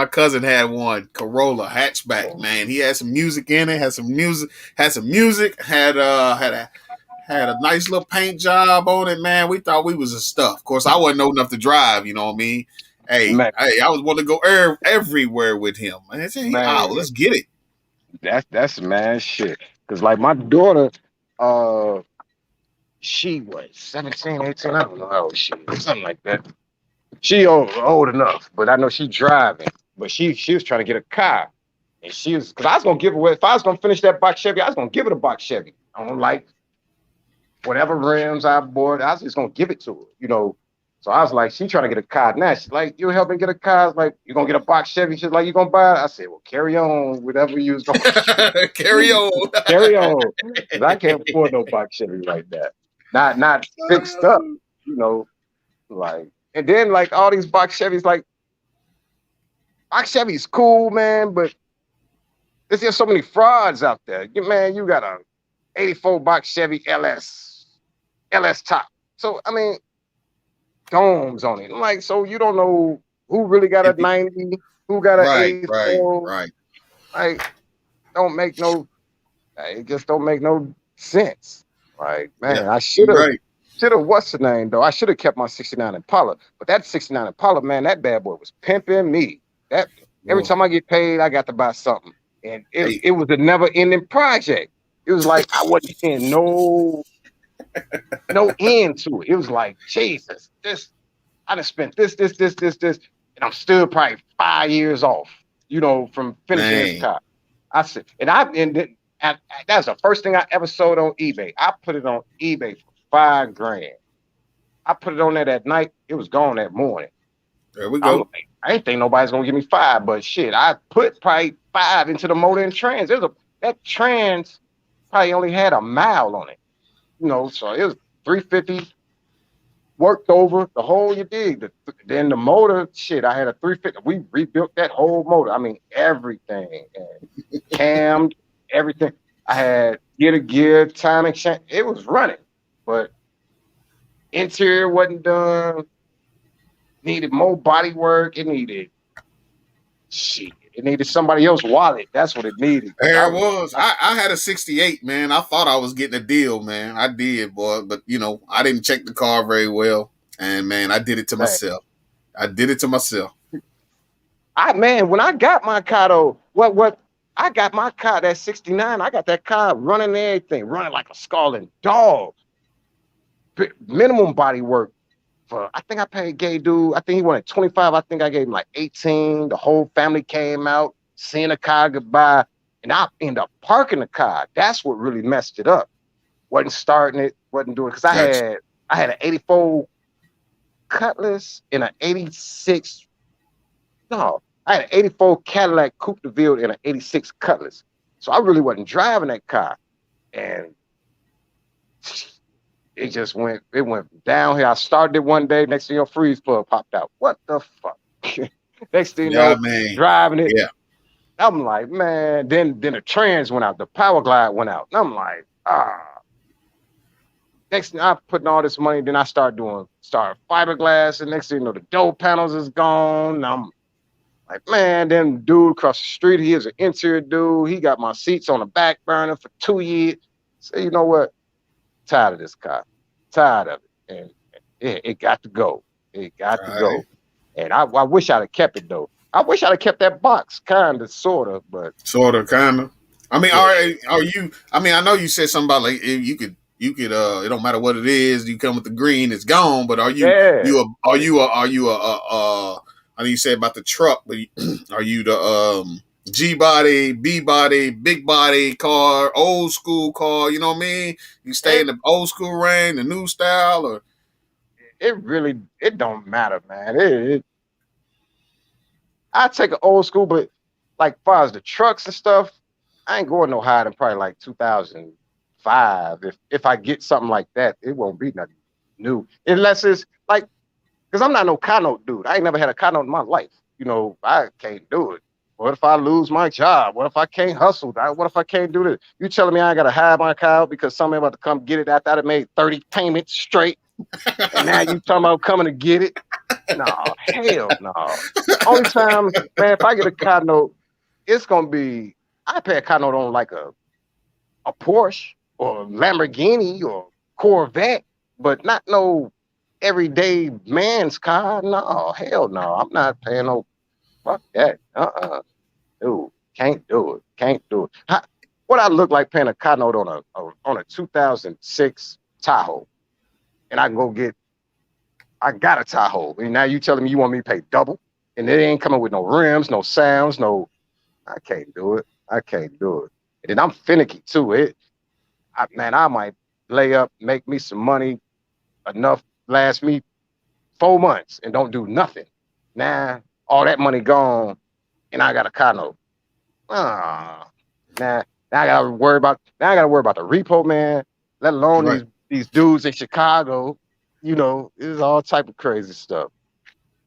cousin had one Corolla hatchback. man. Man, he had some music in it. Had some music. Had a nice little paint job on it. Man, we thought we was a stuff. Of course, I wasn't old enough to drive. You know what I mean? Hey, Man, I was wanting to go everywhere with him. And I said, man, let's get it. that's man shit. Cause like my daughter, uh, she was 17, 18. I don't know how old she is, something like that. She old enough, but I know she driving. But she was trying to get a car. And she was because I was gonna give away if I was gonna finish that box Chevy, I was gonna give it a box Chevy. I don't like whatever rims I bought, I was just gonna give it to her. So I was like, she trying to get a car. Now she's like, you help me get a car. I was like, you gonna get a box Chevy? She's like, you gonna buy it? I said, well, carry on, whatever you was gonna Carry on. carry on. Because I can't afford no box Chevy like that. Not fixed up, you know, like and then like all these box Chevys, like box Chevy's cool, man, but there's just so many frauds out there. Man, you got a 84 box Chevy LS top. So I mean, domes on it. I'm like, so you don't know who really got a 90, who got an Right, right, 84. right. Like, don't make no, it just don't make no sense. Like, Yeah, man, I you're right. should have, what's the name though? I should have kept my 69 Impala, but that 69 Impala, man, that bad boy was pimping me. That every Boy, time I get paid, I got to buy something. And hey, it was a never ending project. It was like I wasn't seeing no end to it. It was like, Jesus, I done spent this, and I'm still probably 5 years off, from finishing this man. car. I said, that's the first thing I ever sold on eBay. I put it on eBay for $5,000. I put it on there that night. It was gone that morning. There we I'm go. like, I ain't think nobody's gonna give me five, but shit, I put probably five into the motor and trans. That trans probably only had a mile on it, so it was 350 worked over the whole you dig. Then the motor, shit, I had a 350. We rebuilt that whole motor. I mean, everything and cammed everything. I had gear, time exchange. It was running, but interior wasn't done. Needed more body work. It needed shit. It needed somebody else's wallet. That's what it needed. Cause There it was. I had a 68, man. I thought I was getting a deal, man. I did, boy. But, I didn't check the car very well. And, man, I did it to man, myself. I did it to myself. man, when I got my car though, what? I got my car, that 69. I got that car running and everything, running like a scalding dog. Minimum body work for, I think I paid gay dude. I think he wanted 25. I think I gave him like 18. The whole family came out, seeing the car goodbye. And I ended up parking the car. That's what really messed it up. Wasn't starting it, wasn't doing it. Because Gotcha. I had an 84 Cutlass and an 86. No, I had an 84 Cadillac Coupe de Ville and an 86 Cutlass. So I really wasn't driving that car. And it went downhill. I started it one day, next thing you know, freeze plug popped out. What the fuck? Next thing you Yeah, know, man. driving it. Yeah. I'm like, man, then the trans went out, the power glide went out. And I'm like, next thing I'm putting all this money, then I start fiberglass, and next thing you know, the door panels is gone. And I'm like, man, then dude across the street, he is an interior dude. He got my seats on the back burner for 2 years. So you know what? Tired of this car. Tired of it. And it got to go. It got All to right. go. And I wish I'd have kept it though. I wish I'd have kept that box, kinda, sorta, but Sort of, kind of. I mean, yeah, are you? I mean, I know you said something about like if you could. It don't matter what it is. You come with the green, it's gone. But are you yeah. are you I know you said about the truck, but are you the G body, B body, big body car, old school car? You know what I mean? You stay It in the old school range, the new style, or it don't matter, man. I take an old school, but like far as the trucks and stuff, I ain't going no higher than probably like 2005. If I get something like that, it won't be nothing new. Unless it's like, because I'm not no car note dude. I ain't never had a car note in my life. You know, I can't do it. What if I lose my job? What if I can't hustle? What if I can't do this? You telling me I gotta hide my car because somebody about to come get it after I made 30 payments straight, and now you talking about coming to get it? No, hell no. Only time, man, if I get a car note, it's gonna be, I pay a car note on like a Porsche or Lamborghini or Corvette, but not no everyday man's car. No, hell no. I'm not paying no, fuck that. Dude, can't do it. Can't do it. What I look like paying a car note on a 2006 Tahoe, and I can go get, I got a Tahoe, and now you telling me you want me to pay double, and it ain't coming with no rims, no sounds, no. I can't do it. I can't do it. And then I'm finicky too. Man, I might lay up, make me some money enough last me 4 months and don't do nothing. Nah, all that money gone, and I got a car note. Ah, nah. Now I gotta worry about the repo man, let alone right? these dudes in Chicago. You know, it's all type of crazy stuff.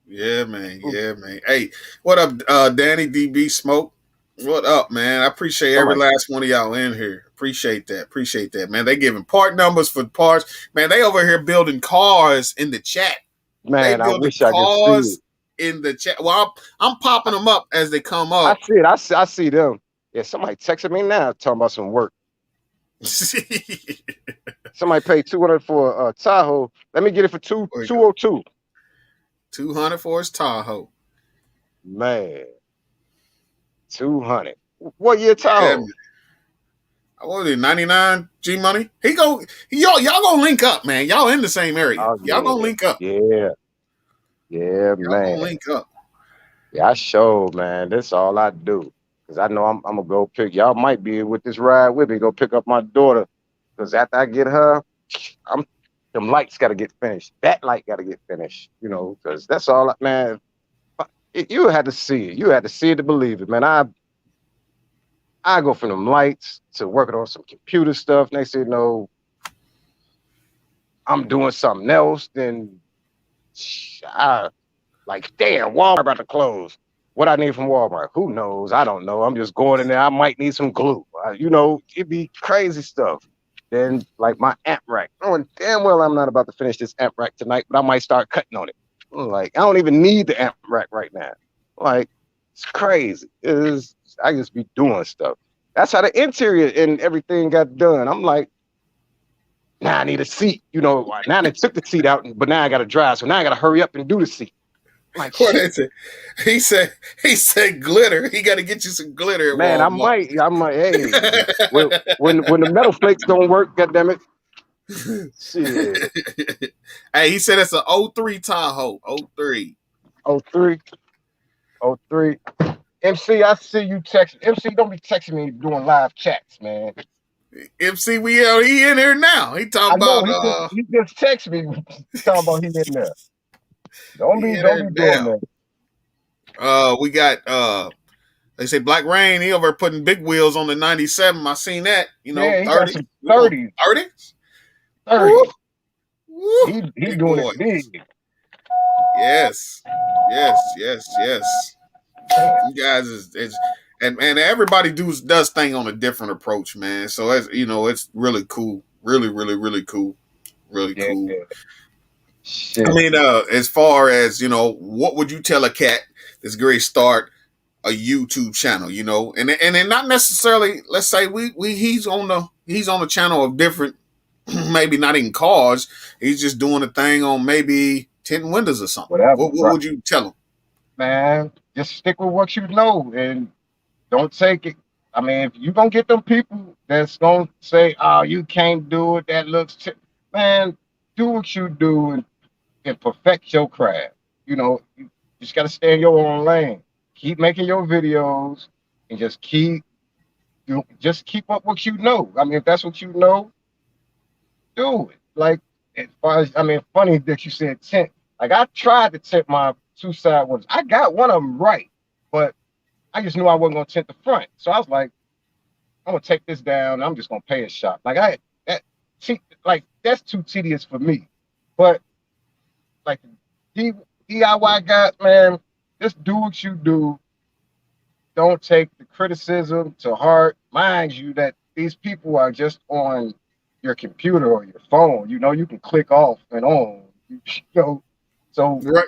Yeah, man. Yeah, man. Hey, what up, Danny DB Smoke? What up, man? I appreciate every Somebody, last one of y'all in here. Appreciate that. Appreciate that, man. They giving part numbers for parts. Man, they over here building cars in the chat. They man, I building wish I could see it. cars in the chat. Well, I'm popping them up as they come I up. see it. I see them. Yeah, somebody texted me now talking about some work. Somebody paid 200 for a Tahoe. Let me get it for 202. 200 for his Tahoe. Man, 200. What year Yeah, Tahoe? man. What was it, 99 G Money? Y'all gonna link up, man. Y'all in the same area. Oh Y'all gonna yeah, link up. yeah, yeah, Y'all gonna man. link up. Yeah, I show, man. That's all I do. Cause I know I'm gonna go pick. Y'all might be with this ride with me. Go pick up my daughter. Cause after I get her, I'm them lights got to get finished. That light got to get finished. You know, cause that's all, man. You had to see it. You had to see it to believe it, man. I go from them lights to working on some computer stuff. Next thing you know, I'm doing something else. Then I like, damn, Walmart about to close. What I need from Walmart? Who knows? I don't know. I'm just going in there. I might need some glue. You know, it'd be crazy stuff. Then like my amp rack. Knowing damn well I'm not about to finish this amp rack tonight, but I might start cutting on it. Like I don't even need the amp rack right now. Like it's crazy. I just be doing stuff. That's how the interior and everything got done. I'm like, now I need a seat. You know, now they took the seat out, but now I got to drive. So now I got to hurry up and do the seat. Like What shit, is it? He said glitter. He got to get you some glitter at man. I Walmart. might. Hey, when the metal flakes don't work, goddamn it, shit. Hey, he said it's an '03 Tahoe. '03. Oh three, oh three. MC, I see you texting. MC, don't be texting me doing live chats, man. MC, he in here now. He I talking know about he just texted me talking about he in there. Don't he be in don't here be doing now. that. We got they say Black Rain, he over putting big wheels on the 97. I seen that, Yeah, he got 30. some We going 30s. 30s? Woo, 30. woo. He Big doing it boys. big. Yes. Yes. You guys is and everybody does thing on a different approach, man. So it's really cool. Really cool. Really Yeah, cool. I shit. mean, as far as, what would you tell a cat that's going to start a YouTube channel, and then not necessarily, let's say he's on the channel of different, maybe not even cars. He's just doing a thing on maybe tinting windows or something. Whatever, What right? would you tell him? Man, just stick with what you know and don't take it. I mean, if you gonna get them people that's gonna say, "Oh, you can't do it," that man, do what you do and perfect your craft. You just gotta stay in your own lane. Keep making your videos and just keep up what you know. I mean, if that's what you know, do it. Like as far as funny that you said tint. Like I tried to tint my two side ones. I got one of them right, but I just knew I wasn't gonna tint the front. So I was like, I'm gonna take this down. I'm just gonna pay a shop. That that's too tedious for me. But like DIY guys, man, just do what you do. Don't take the criticism to heart. Mind you, that these people are just on your computer or your phone. You can click off and on. You know, so Right.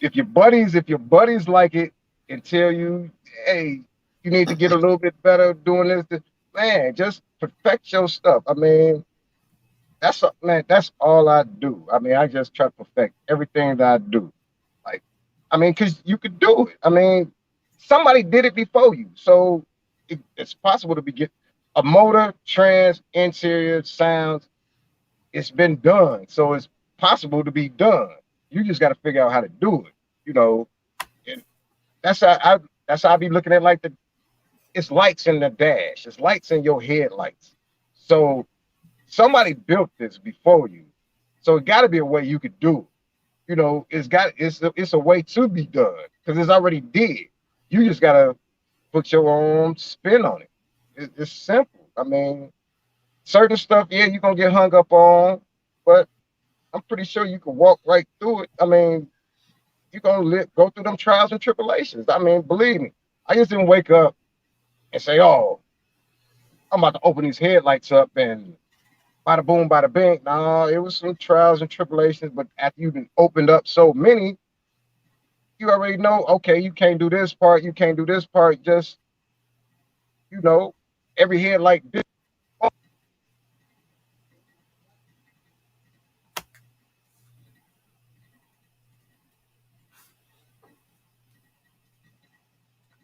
if your buddies like it and tell you, hey, you need to get a little bit better doing this, man, just perfect your stuff. I mean, that's all I do. I mean, I just try to perfect everything that I do. Like, I mean, because you could do it. I mean, somebody did it before you, so it's possible to get a motor, trans, interior, sounds. It's been done, so it's possible to be done. You just got to figure out how to do it. You know, and that's how I be looking at it's lights in the dash, it's lights in your headlights. So somebody built this before you, so it got to be a way you could do it. It's a way to be done because it's already did. You just gotta put your own spin on it. It's simple. I mean, certain stuff, yeah, you're gonna get hung up on, but I'm pretty sure you can walk right through it. I mean, you're gonna go through them trials and tribulations. I mean, believe me, I just didn't wake up and say, "Oh, I'm about to open these headlights up and bada boom, bada bing." No, it was some trials and tribulations, but after you've been opened up so many, you already know, okay, you can't do this part, you can't do this part. Just, you know, every head like this.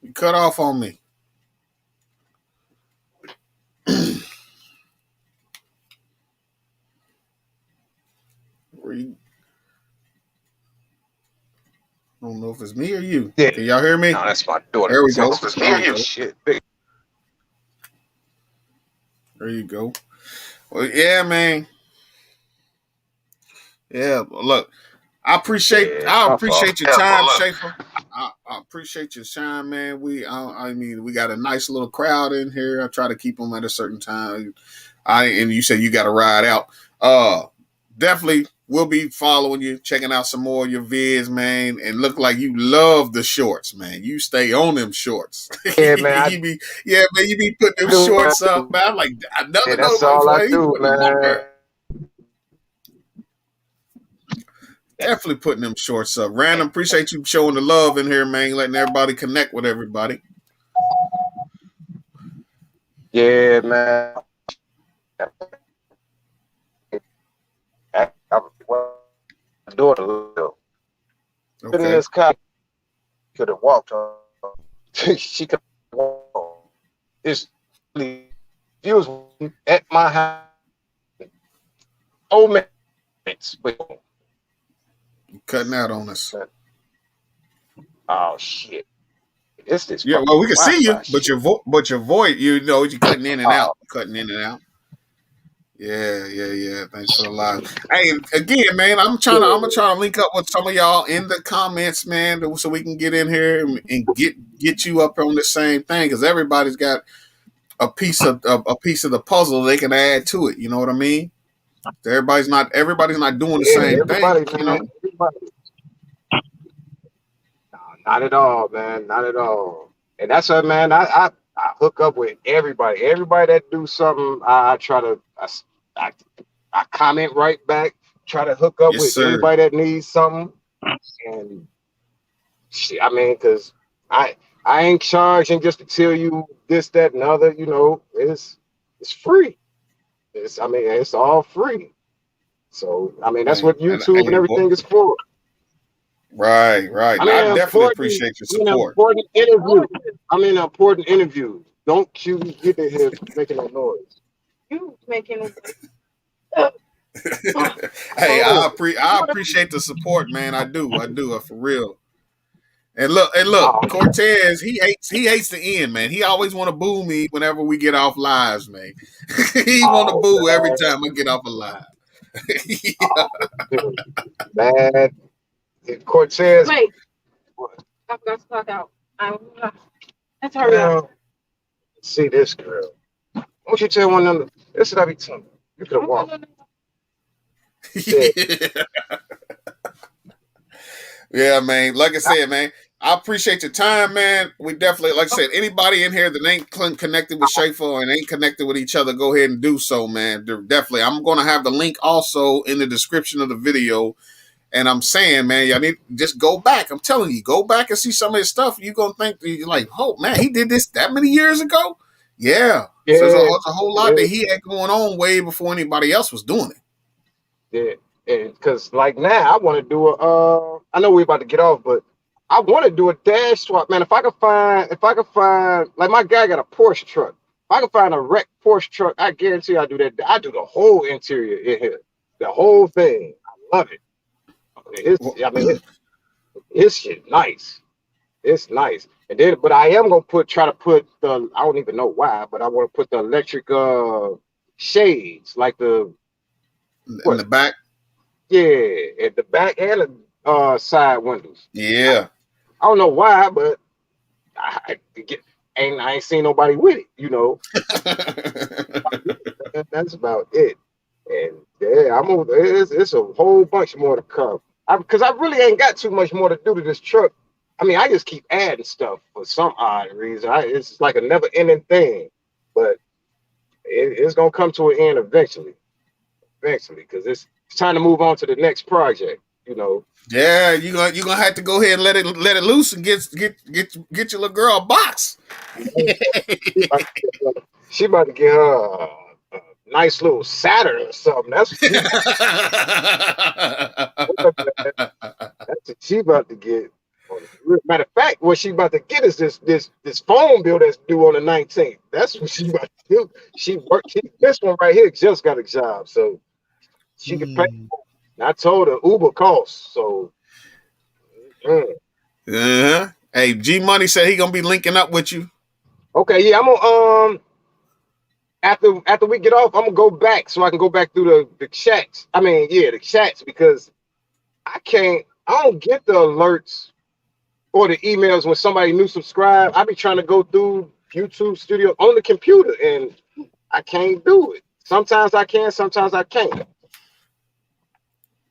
You cut off on me. I don't know if it's me or you. Yeah. Can y'all hear me? No, that's my daughter. There we go. There we go. Shit. There you go. Well, yeah, man. Yeah, look, Yeah, I my fault. appreciate your time, Schaefer. I appreciate your time, man. I mean, we got a nice little crowd in here. I try to keep them at a certain time. And you said you got to ride out. Definitely, we'll be following you, checking out some more of your vids, man. And look like you love the shorts, man. You stay on them shorts. Yeah, man. You be putting them I do. shorts up, man. I'm like, I Yeah, never know that's all I before he do, putting them on man. there. Definitely putting them shorts up. Random, appreciate you showing the love in here, man. Letting everybody connect with everybody. Yeah, man. I do it a little. Okay. In this car. could have walked on. She could have walked on. It's she was at my house. Oh man, but Cutting out on us. oh shit, it's this Yeah, well, fucking we can see you, Wi-Fi shit. but your voice, you're cutting in and Oh, out, cutting in and out. Yeah, yeah, yeah. Thanks for the live. Hey, and again, man, I'm gonna try to link up with some of y'all in the comments, man, so we can get in here and get you up on the same thing because everybody's got a piece of the puzzle they can add to it. You know what I mean? Everybody's not doing the yeah, same thing. everybody, You man, know? everybody. Nah, not at all, man, not at all. And that's what, man. I hook up with everybody. Everybody that do something, I try to I, I comment right back. Try to hook up Yes, with sir. anybody that needs something. And shit, I mean, cause I ain't charging just to tell you this, that, and other. You know, it's free. I mean, it's all free. So I mean, that's Hey, what YouTube and boy, everything is for. right, right. I'm Now, I in definitely important, appreciate your I'm in an support. important interview. I'm in an important interview. Don't you get in here making no noise. You making Hey, oh, I appreciate the support, man. I do, for real. And look, oh, Cortez, he hates the end, man. He always want to boo me whenever we get off lives, man. He want to oh, boo every time I get off a live. Yeah. oh, man. Cortez. Wait, I forgot to clock out. Let's hurry up. See this girl. Why don't you tell one of them? This is what I be telling you. You could have walked. Yeah, man. Like I said, man, I appreciate your time, man. We definitely, like I said, anybody in here that ain't connected with Schaeffer and ain't connected with each other, go ahead and do so, man. Definitely. I'm going to have the link also in the description of the video. And I'm saying, man, y'all need just go back. I'm telling you, go back and see some of his stuff. You're going to think, you're like, oh, man, he did this that many years ago? Yeah. Yeah, So there's a whole lot yeah, that he had going on way before anybody else was doing it. yeah. And because like now I want to do a I know we're about to get off, but I want to do a dash swap, man. If I could find like my guy got a Porsche truck. If I could find a wrecked Porsche truck, I guarantee I do that. I do the whole interior in here, the whole thing. I love it. I mean, it's shit nice. It's nice. And then, but I am gonna try to put the. I don't even know why, but I want to put the electric shades, like the In what? the back. Yeah, at the back and the side windows. Yeah. I don't know why, but I ain't seen nobody with it. You know, that's about it. And yeah, it's a whole bunch more to come. Because I really ain't got too much more to do to this truck. I mean, I just keep adding stuff for some odd reason. It's like a never ending thing, but it's gonna come to an end eventually. Eventually, because it's time to move on to the next project. You know. Yeah, you gonna have to go ahead and let it loose and get your little girl a box. She about to get her a nice little Saturn or something. That's what she about to get. Matter of fact, what she about to get is this phone bill that's due on the 19th. That's what she about to do. This one right here just got a job, so she can pay. I told her Uber costs, so. Hey, G Money said he gonna be linking up with you. Okay, yeah, I'm gonna after we get off, I'm gonna go back so I can go back through the chats. I mean, yeah, the chats because I don't get the alerts or the emails when somebody new subscribe. I be trying to go through YouTube Studio on the computer and I can't do it. Sometimes I can, sometimes I can't.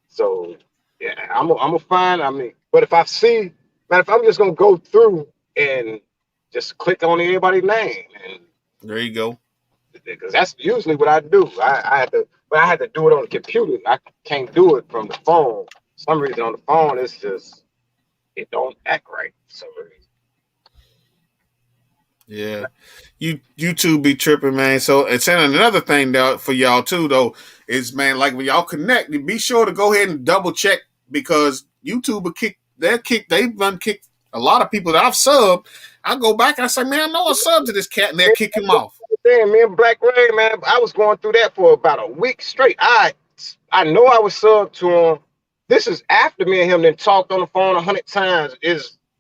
So yeah, I'm gonna find. I mean, but if I see, man, if I'm just gonna go through and just click on everybody's name and There you go. because that's usually what I do. I had to do it on the computer. I can't do it from the phone. For some reason on the phone, it don't act right. For some reason. Yeah, YouTube be tripping, man. So and saying another thing though for y'all too though is man, like when y'all connect, be sure to go ahead and double check because YouTube will they've done kicked A lot of people that I've subbed, I go back and I say, man, I know I subbed to this cat, and they'll kick him off. Damn, me and Black Ray, man, I was going through that for about a week straight. I know I was subbed to him. This is after me and him then talked on the phone 100 times.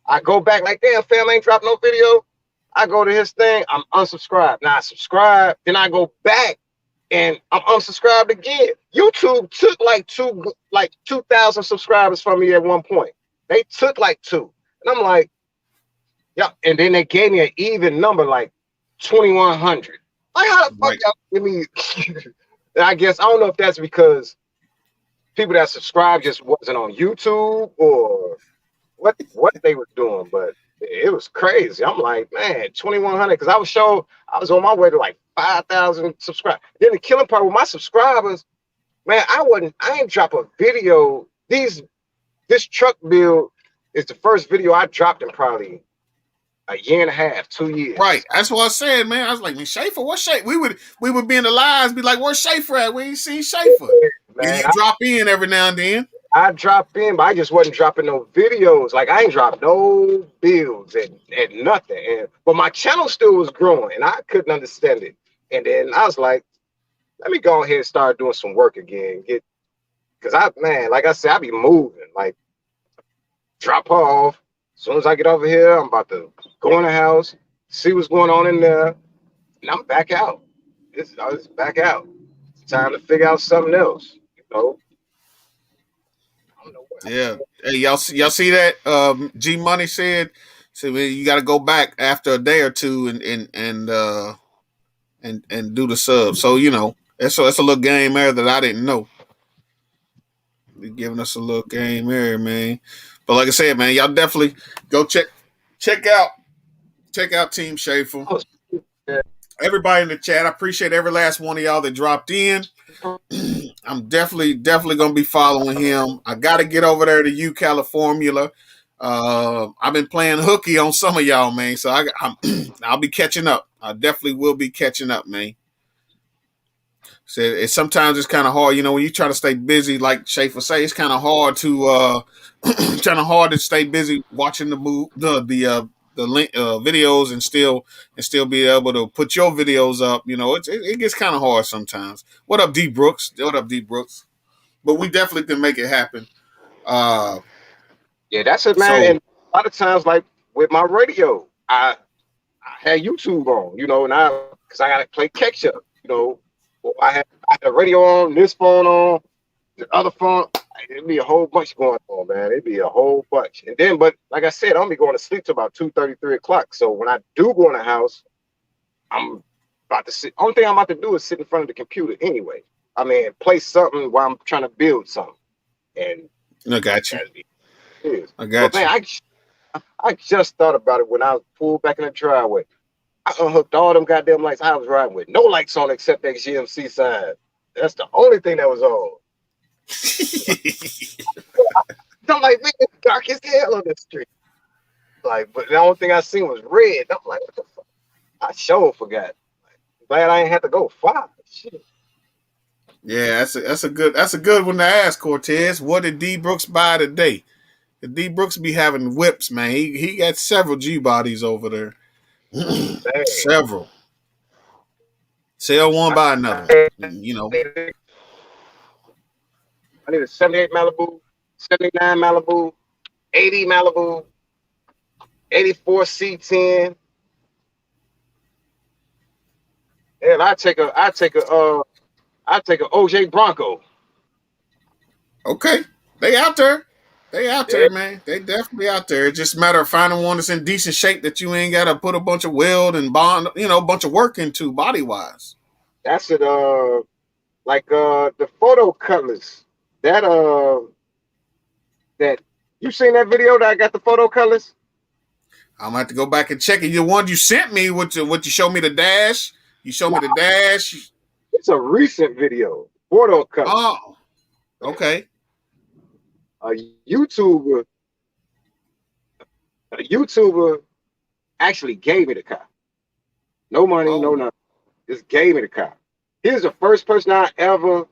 I go back like, damn, fam ain't dropped no video. I go to his thing, I'm unsubscribed. Now I subscribe, then I go back and I'm unsubscribed again. YouTube took like 2,000 subscribers from me at one point. They took like 2. And I'm like, yeah. And then they gave me an even number, like 2,100. Like, how the fuck y'all give me? I guess, I don't know if that's because people that subscribed just wasn't on YouTube or what they were doing, but it was crazy. I'm like, man, 2,100, because I was on my way to like 5,000 subscribers. Then the killing part with my subscribers, man, I ain't drop a video. This truck build is the first video I dropped in probably a year and a half, 2 years. Right. That's what I said, man. I was like, man, Schaeffer, what's Schaeffer? We would be in the lives, be like, where's Schaeffer at? We ain't seen Schaeffer. Man, you drop in every now and then. I dropped in, but I just wasn't dropping no videos. Like, I ain't dropped no builds and nothing. But my channel still was growing, and I couldn't understand it. And then I was like, let me go ahead and start doing some work again. Because like I said, I be moving. Like, drop her off. As soon as I get over here, I'm about to go in the house, see what's going on in there, and I'm back out. I was back out. It's time to figure out something else, you know. Yeah. Hey, y'all see that? G Money said, you got to go back after a day or two and do the sub. So that's a little game there that I didn't know. They're giving us a little game here, man. But like I said, man, y'all definitely go check out Team Schaeffer. Everybody in the chat, I appreciate every last one of y'all that dropped in. I'm definitely gonna be following him. I gotta get over there to U California. I've been playing hooky on some of y'all, man. So I'll be catching up. I definitely will be catching up, man. So sometimes it's kind of hard, when you try to stay busy, like Schaeffer say, it's kind of hard to stay busy watching the videos and still be able to put your videos up. It gets kind of hard sometimes. What up, D Brooks? But we definitely can make it happen. Yeah, that's it, man. And a lot of times, like with my radio, I had YouTube on, and because I got to play catch up, I had the radio on, this phone on, the other phone. It'd be a whole bunch going on, man. It'd be a whole bunch. And then, but like I said, I'm be going to sleep till about 2:30, 3 o'clock. So when I do go in the house, I'm about to sit. Only thing I'm about to do is sit in front of the computer anyway. I mean, play something while I'm trying to build something. And I got you. I got you. Man, I just thought about it when I pulled back in the driveway. I unhooked all them goddamn lights. I was riding with no lights on except that GMC sign. That's the only thing that was on. I'm like, man, it's dark as hell on the street. Like, but the only thing I seen was red. I'm like, what the fuck? I sure forgot. Glad I ain't had to go far. Shit. Yeah, that's a good one to ask, Cortez. What did D Brooks buy today? The D Brooks be having whips, man. He got several G bodies over there. Several. Sell one, buy another. I need a 78 Malibu, 79 Malibu, 80 Malibu, 84 C10. And I take a OJ Bronco. Okay. They out there. There, man. They definitely out there. It's just a matter of finding one that's in decent shape that you ain't got to put a bunch of weld and bond, a bunch of work into body wise. That's it. Like the photo colors. That you seen that video that I got the photo colors? I'm gonna have to go back and check it. The one you sent me, what you showed me the dash. You showed me the dash. It's a recent video. Photo colors. Oh, okay. A YouTuber actually gave me the car. No money, no nothing. Just gave me the car. He's the first person I ever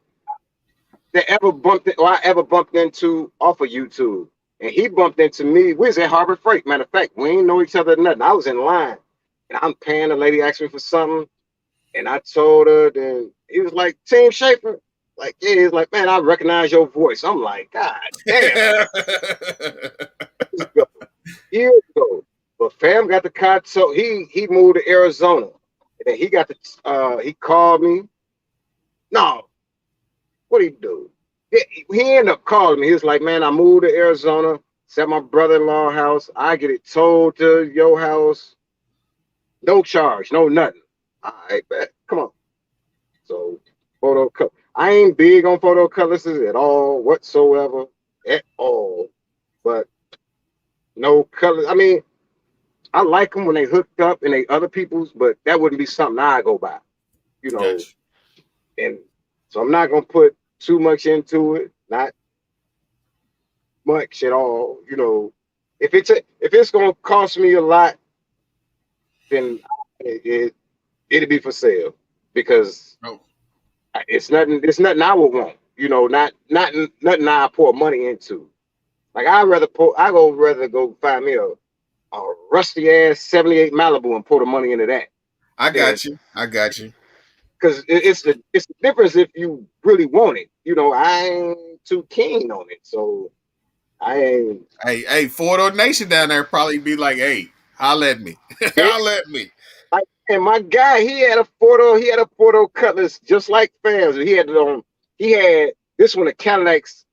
bumped into off of YouTube. and he bumped into me. We was at Harbor Freight. Matter of fact, we ain't know each other or nothing. I was in line, and I'm paying. The lady asked me for something, and I told her. Then he was like, "Team Schaeffer." Like, yeah, he's like, "Man, I recognize your voice." I'm like, "God damn." Years ago. Years ago. But fam got the car, so he moved to Arizona. And then he got the he called me. No, what he do? He ended up calling me. He was like, "Man, I moved to Arizona. It's at my brother-in-law house. I get it towed to your house. No charge, no nothing." All right, man. Come on. So photo cut. I ain't big on photo cutlasses at all, whatsoever. At all. But no color. I mean, I like them when they hooked up and they other people's, but that wouldn't be something I go by, you know. Gotcha. And so I'm not gonna put too much into it, not much at all, you know. If it's gonna cost me a lot, then it'll be for sale because Oh, it's nothing I would want, you know, not nothing I pour money into. Like I go rather go find me a rusty ass 78 Malibu and pour the money into that. I Then got you. I got you. because it's the difference if you really want it. You know, I ain't too keen on it, so I ain't. Hey, Ford Nation down there probably be like, hey, holla at me. Yeah, Holla at me. like, and my guy, he had a photo cutlass just like fans. He had it on. He had this when the Cadillacs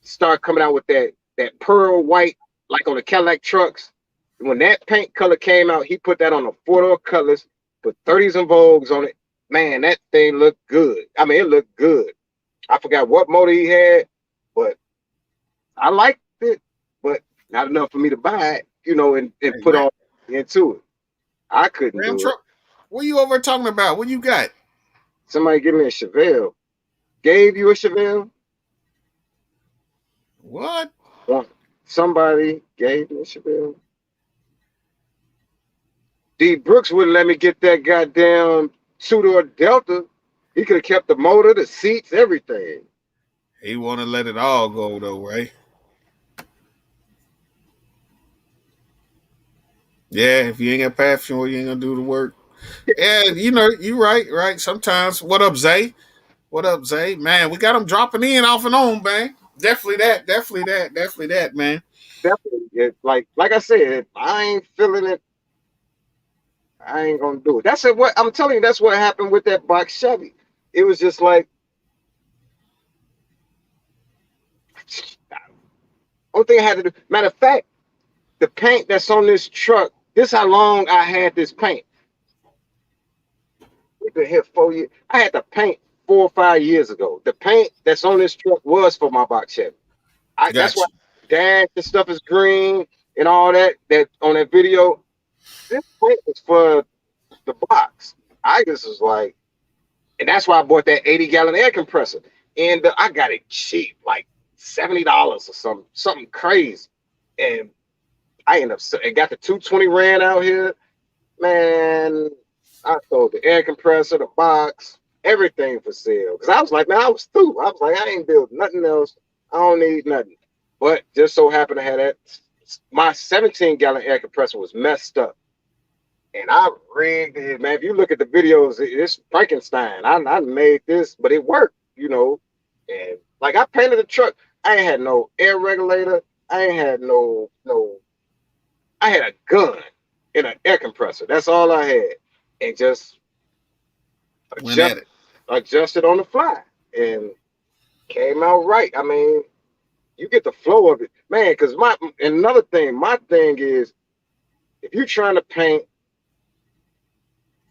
started coming out with that pearl white, like on the Cadillac trucks. When that paint color came out, he put that on a photo cutlass, put 30s and Vogues on it. Man, that thing looked good. I mean, it looked good. I forgot what motor he had, but I liked it, but not enough for me to buy it, you know, and Hey, put all into it. I couldn't Ram do it. truck. What you over talking about? What you got? Somebody give me a Chevelle. Gave you a Chevelle? What? One. Somebody gave me a Chevelle. D Brooks wouldn't let me get that goddamn two-door Delta. He could have kept the motor, the seats, everything. He want to let it all go though, right? Yeah, if you ain't got passion, you ain't gonna do the work. Yeah, you know, you right, right. Sometimes. What up, Zay? What up, Zay? Man, we got them dropping in off and on, man. Definitely that. Definitely that. Definitely that, man. Definitely. Like I said, if I ain't feeling it, I ain't gonna do it. That's it. What I'm telling you, that's what happened with that box Chevy. It was just like only thing I had to do. Matter of fact, the paint that's on this truck. This how long I had this paint. We've been here 4 years. I had the paint 4 or 5 years ago. The paint that's on this truck was for my box Chevy. That's why Gotcha. dash the stuff is green and all that. That on that video, this paint was for the box. I just was like, and that's why I bought that 80-gallon air compressor. And I got it cheap, like $70 or something crazy. And I ended up and got the 220 ran out here. Man, I sold the air compressor, the box, everything for sale. Because I was like, man, I was through. I was like, I ain't built nothing else. I don't need nothing. But just so happened to have that. My 17-gallon air compressor was messed up. And I rigged it, man. If you look at the videos, it's Frankenstein. I made this, but it worked, you know. And like I painted the truck. I ain't had no air regulator. I ain't had no. I had a gun and an air compressor. That's all I had, and just Went adjust at it. adjusted on the fly, and came out right. I mean, you get the flow of it, man. Because another thing, my thing is if you're trying to paint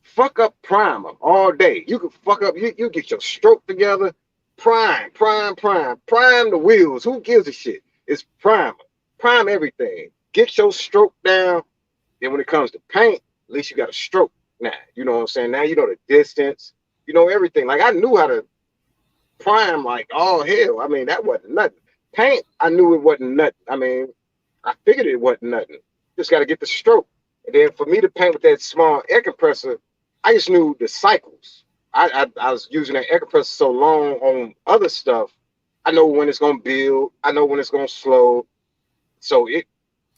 fuck up primer all day. You can fuck up, you get your stroke together, prime the wheels. Who gives a shit? It's primer. Prime everything. Get your stroke down. Then when it comes to paint, at least you got a stroke now. You know what I'm saying? Now you know the distance, you know everything. Like I knew how to prime like all hell. I mean, that wasn't nothing. Paint, I knew it wasn't nothing. I mean, I figured it wasn't nothing. Just got to get the stroke. And then for me to paint with that small air compressor, I just knew the cycles. I was using that air compressor so long on other stuff. I know when it's gonna build. I know when it's gonna slow. So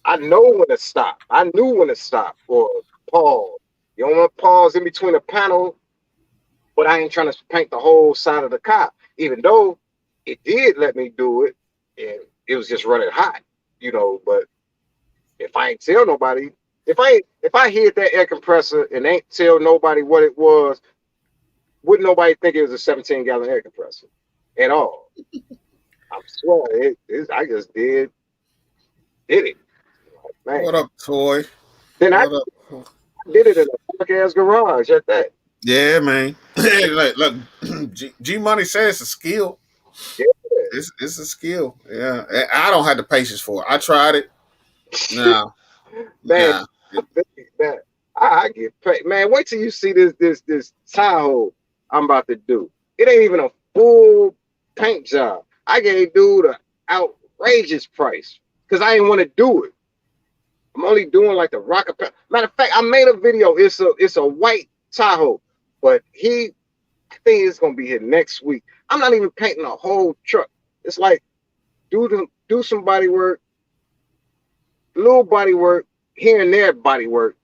I know when to stop. I knew when to stop or pause. You don't want to pause in between a panel, but I ain't trying to paint the whole side of the car. Even though it did let me do it, and it was just running hot, But if I ain't tell nobody, if I hit that air compressor and ain't tell nobody what it was, wouldn't nobody think it was a 17-gallon air compressor at all. I'm swear I just did it, man. What up, Toy? Then I What up? did it in a dark ass garage at that. Yeah, man. Look, G Money says it's a skill. Yeah, It's a skill. Yeah, I don't have the patience for it. I tried it. Nah, man. nah. I'm thinking that I get paid, man. Wait till you see this Tahoe I'm about to do. It ain't even a full paint job. I gave dude an outrageous price because I didn't want to do it. I'm only doing like the rocket. Matter of fact, I made a video. It's a white Tahoe, but I think it's gonna be here next week. I'm not even painting a whole truck. It's like do some body work, little body work, here and there body work,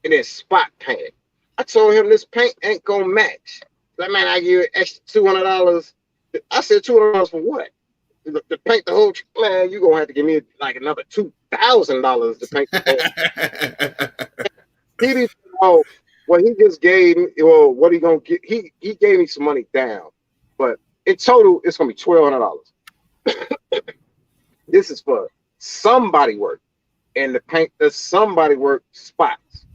and then spot paint. I told him this paint ain't gonna match. Like, man, I give you extra $200. I said $200 for what? To paint the whole truck? Man, you gonna have to give me like another $2,000 to paint the whole. He didn't know what he just gave me. Well, what he gonna get? He gave me some money down, but in total, it's gonna be $1,200. This is for somebody work and to paint the somebody work spots.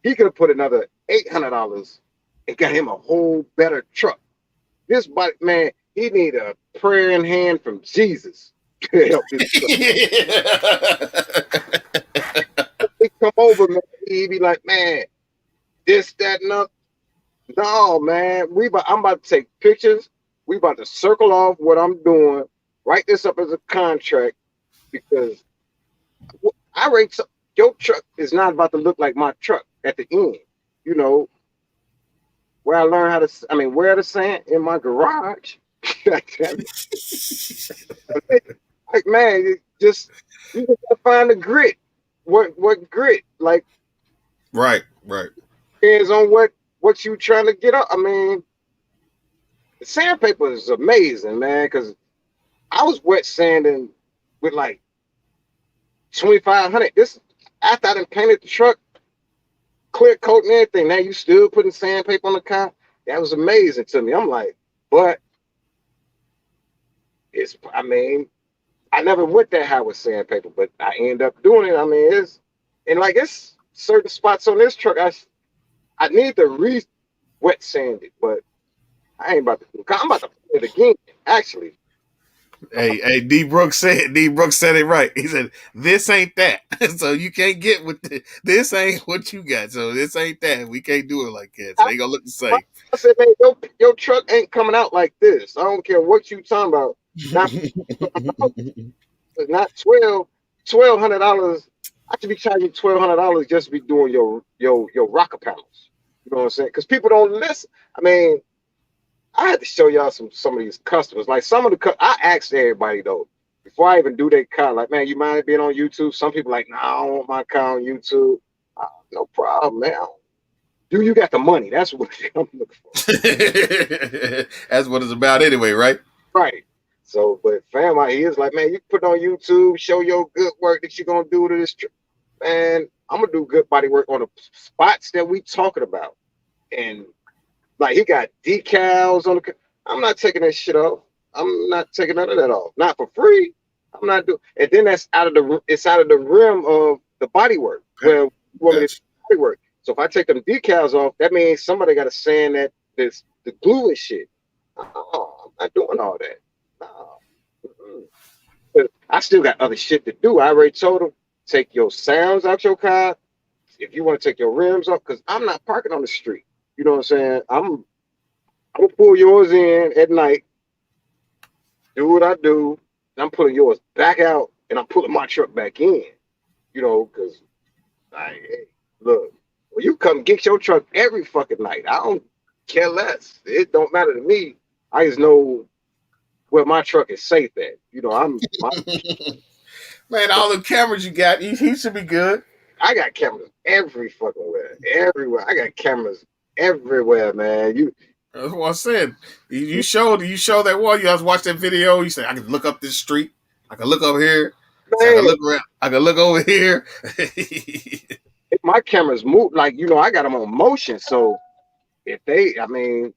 He could have put another $800 and got him a whole better truck. This body man, he need a prayer in hand from Jesus to help this truck. He come over, man. He be like, man, this, that, and other. No, man. I'm about to take pictures. We about to circle off what I'm doing. Write this up as a contract because I rate your truck is not about to look like my truck at the end. You know where I learned how to. I mean, wear the sand in my garage. Like man, you just gotta find the grit. What grit? Like Right. depends on what you trying to get up. I mean, the sandpaper is amazing, man. Because I was wet sanding with like 2,500. This after I done painted the truck, clear coat and everything. Now you still putting sandpaper on the car. That was amazing to me. I'm like, but I mean, I never went that high with sandpaper, but I end up doing it. I mean, it's certain spots on this truck. I need to wet sand it, but I ain't about to do. I'm about to put it again. Actually, Hey, D Brooks said it right. He said, "This ain't that." So you can't get with this ain't what you got. So this ain't that. We can't do it like that. So they gonna look the same. I said, man, your truck ain't coming out like this. I don't care what you talking about. Not not $1,200. I should be charging $1,200 just to be doing your rocker panels. You know what I'm saying? Because people don't listen. I mean, I had to show y'all some of these customers. Like some of I asked everybody though before I even do their car. Like, man, you mind being on YouTube? Some people like, nah, I don't want my car on YouTube. No problem, man. Do you got the money? That's what I'm looking for. That's what it's about anyway, right? Right. So, but fam out here is like, man, you put on YouTube, show your good work that you're gonna do to this trip. Man, I'm gonna do good body work on the spots that we talking about. And like he got decals on the. I'm not taking that shit off. I'm not taking none of that off. Not for free. I'm not doing. And then it's out of the rim of the body work where you want me to do body work. So if I take them decals off, that means somebody got to sand the glue and shit. Oh, I'm not doing all that. No. I still got other shit to do. I already told them take your sounds out your car. If you want to take your rims off, because I'm not parking on the street. You know what I'm saying? I'm gonna pull yours in at night, do what I do, and I'm pulling yours back out, and I'm pulling my truck back in. You know, because hey, look, when you come get your truck every fucking night, I don't care less. It don't matter to me. I just know where my truck is safe at. You know, Man, all the cameras you got, he should be good. I got cameras every fucking where, everywhere. I got cameras everywhere, man. That's what I said. You showed that one. You guys watched that video. You said I can look up this street. I can look up here. So I can Man, look around. I can look over here. if my cameras move, like I got them on motion. So if I mean,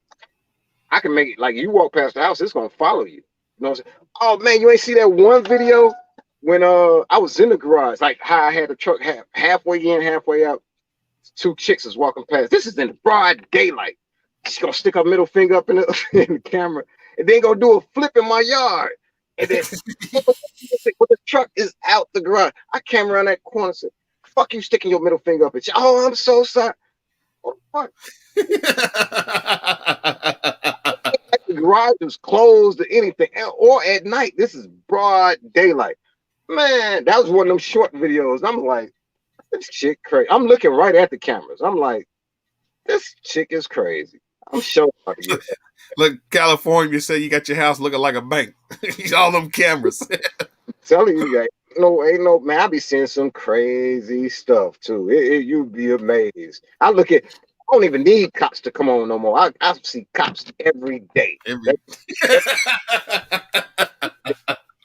I can make it like you walk past the house, it's gonna follow you. You know what I'm saying? Oh man, you ain't see that one video when I was in the garage, like how I had the truck halfway in, halfway out. Two chicks is walking past. This is in broad daylight. She's gonna stick her middle finger up in the, in the camera and then go do a flip in my yard. And then when the truck is out the garage, I came around that corner and said, "Fuck you sticking your middle finger up at you." Oh, I'm so sorry. Oh, fuck. The garage was closed or anything, or at night. This is broad daylight. Man, that was one of them short videos. I'm like, this chick crazy. I'm looking right at the cameras. I'm like, this chick is crazy. I'm sure about to get that. Look, California say you got your house looking like a bank. All them cameras. I'm telling you, guys, ain't no man. I be seeing some crazy stuff too. You'd be amazed. I don't even need cops to come on no more. I see cops every day.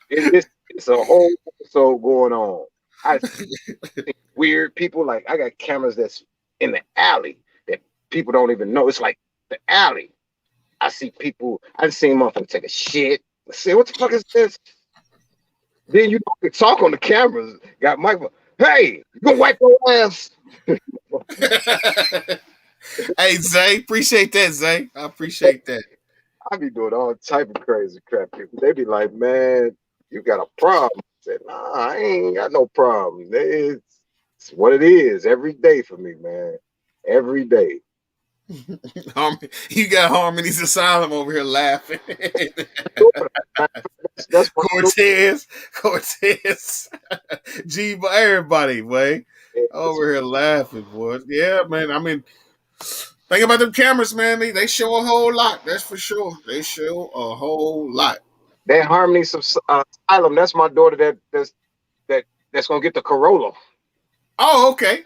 It's a whole episode going on. I see weird people. Like I got cameras that's in the alley that people don't even know. It's like the alley. I see people. I've seen motherfuckers take a shit. I say, what the fuck is this? Then you can talk on the cameras. Got Michael. Hey, you gonna wipe your ass? Hey Zay, appreciate that, Zay. I appreciate that. I be doing all type of crazy crap. People, they be like, man, you got a problem. I said, nah, I ain't got no problem. It's what it is every day for me, man. Every day. You got Harmony's Asylum over here laughing. That's Cortez, G, everybody, boy, over here laughing, boy. Yeah, man. I mean, think about them cameras, man. They show a whole lot. That's for sure. They show a whole lot. that Harmony Asylum. That's my daughter. That's gonna get the Corolla. Oh, okay.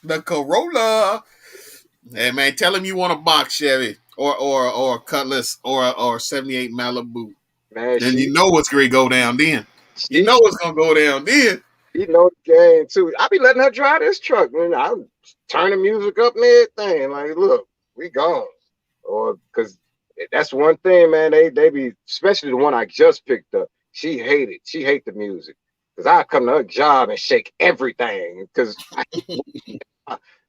The Corolla. Hey man, tell him you want a box Chevy or Cutlass or 78 Malibu. Man, Then you know what's gonna go down then. You she know what's gonna go down then. you know the game too. I be letting her drive this truck, man. I turn the music up and everything. Like, look, we gone. Or because that's one thing, man. They be, especially the one I just picked up. She hate the music. Cause I come to her job and shake everything. Cause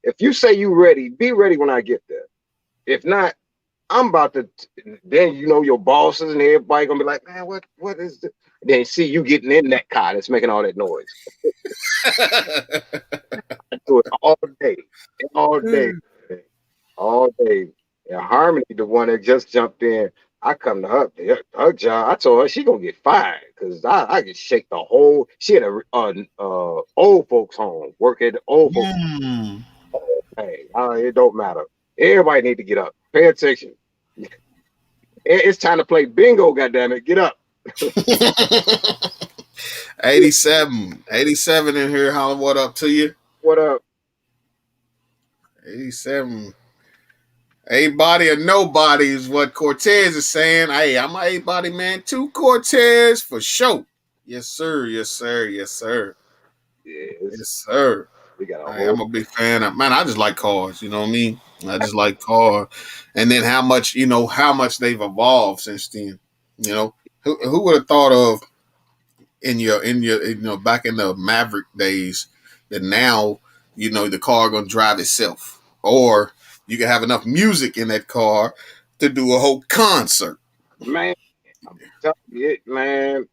if you say you ready, be ready when I get there. If not, I'm about to. Then your bosses and everybody gonna be like, man, what is this? Then see you getting in that car that's making all that noise. I do it all day, all day. And Harmony, the one that just jumped in, I come to her job. I told her she gonna get fired because I can shake the whole. She had a old folks home, work at the old folks. Hey, it don't matter. Everybody need to get up. Pay attention. It's time to play bingo. Goddamn it, get up. 87 in here. Holla, what up to you? What up? 87. A body or nobody is what Cortez is saying. Hey, I'm a body man too, Cortez, for sure. Yes, sir. Yes, sir. Yes, sir. Yes, sir. We got I'm a big fan of, man. I just like cars. You know what I mean? I just like cars, and then how much they've evolved since then. You know, who would have thought of in your back in the Maverick days that now the car gonna drive itself, or you can have enough music in that car to do a whole concert. Man, I'm telling you it, man.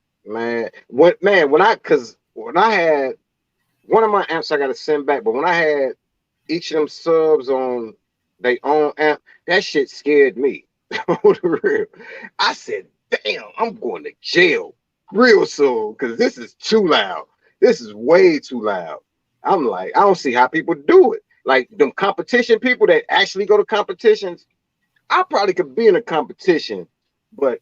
When I had one of my amps I gotta send back, but when I had each of them subs on their own amp, that shit scared me. On the real. I said, damn, I'm going to jail real soon because this is too loud. This is way too loud. I'm like, I don't see how people do it. Like them competition people that actually go to competitions, I probably could be in a competition, but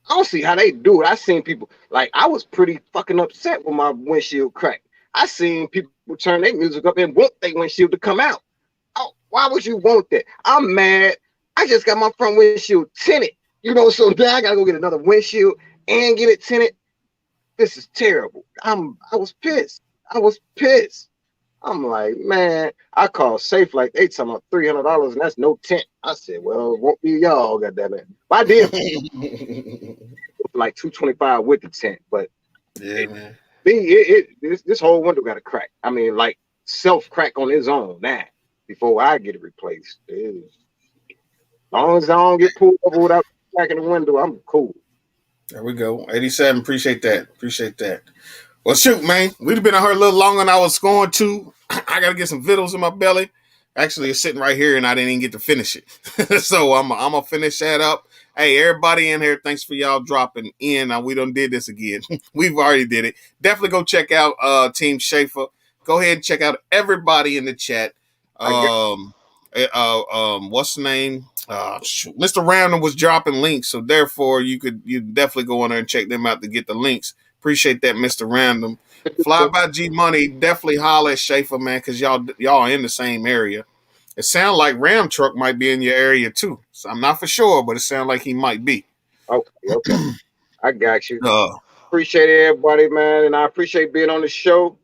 I don't see how they do it. I seen people like I was pretty fucking upset when my windshield cracked. I seen people turn their music up and want their windshield to come out. Oh, why would you want that? I'm mad. I just got my front windshield tinted. You know, so now I gotta go get another windshield and get it tinted. This is terrible. I was pissed. I was pissed. I'm like, man, I called Safe like they talking about $300 and that's no tint. I said, well, it won't be y'all, goddamn it. But I did like 225 with the tent, but Yeah, man. this whole window got a crack. I mean, like self crack on its own now. Before I get it replaced, as long as I don't get pulled over without cracking the window, I'm cool. There we go. 87. Appreciate that. Appreciate that. Well, shoot, man. We'd have been out here a little longer than I was going to. I got to get some vittles in my belly. Actually, it's sitting right here, and I didn't even get to finish it. So I'm going to finish that up. Hey, everybody in here, thanks for y'all dropping in. We done did this again. We've already did it. Definitely go check out Team Schaeffer. Go ahead and check out everybody in the chat. What's the name? Mr. Random was dropping links, so therefore you definitely go on there and check them out to get the links. Appreciate that, Mr. Random. Fly by G Money, definitely holler at Schaefer, man, because y'all are in the same area. It sounds like Ram Truck might be in your area too. So I'm not for sure, but it sounds like he might be. Okay. I got you. Appreciate everybody, man, and I appreciate being on the show.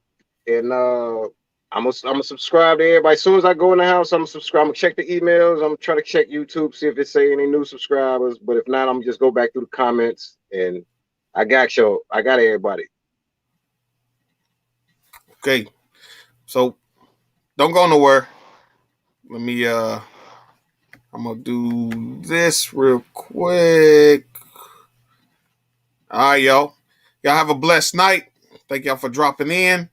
And I'm gonna subscribe to everybody. As soon as I go in the house, I'm gonna subscribe. I'm gonna check the emails. I'm gonna try to check YouTube, see if it say any new subscribers. But if not, I'm gonna just go back through the comments. And I got you. I got everybody. Okay. So don't go nowhere. Let me I'm gonna do this real quick. All right, y'all. Y'all have a blessed night. Thank y'all for dropping in.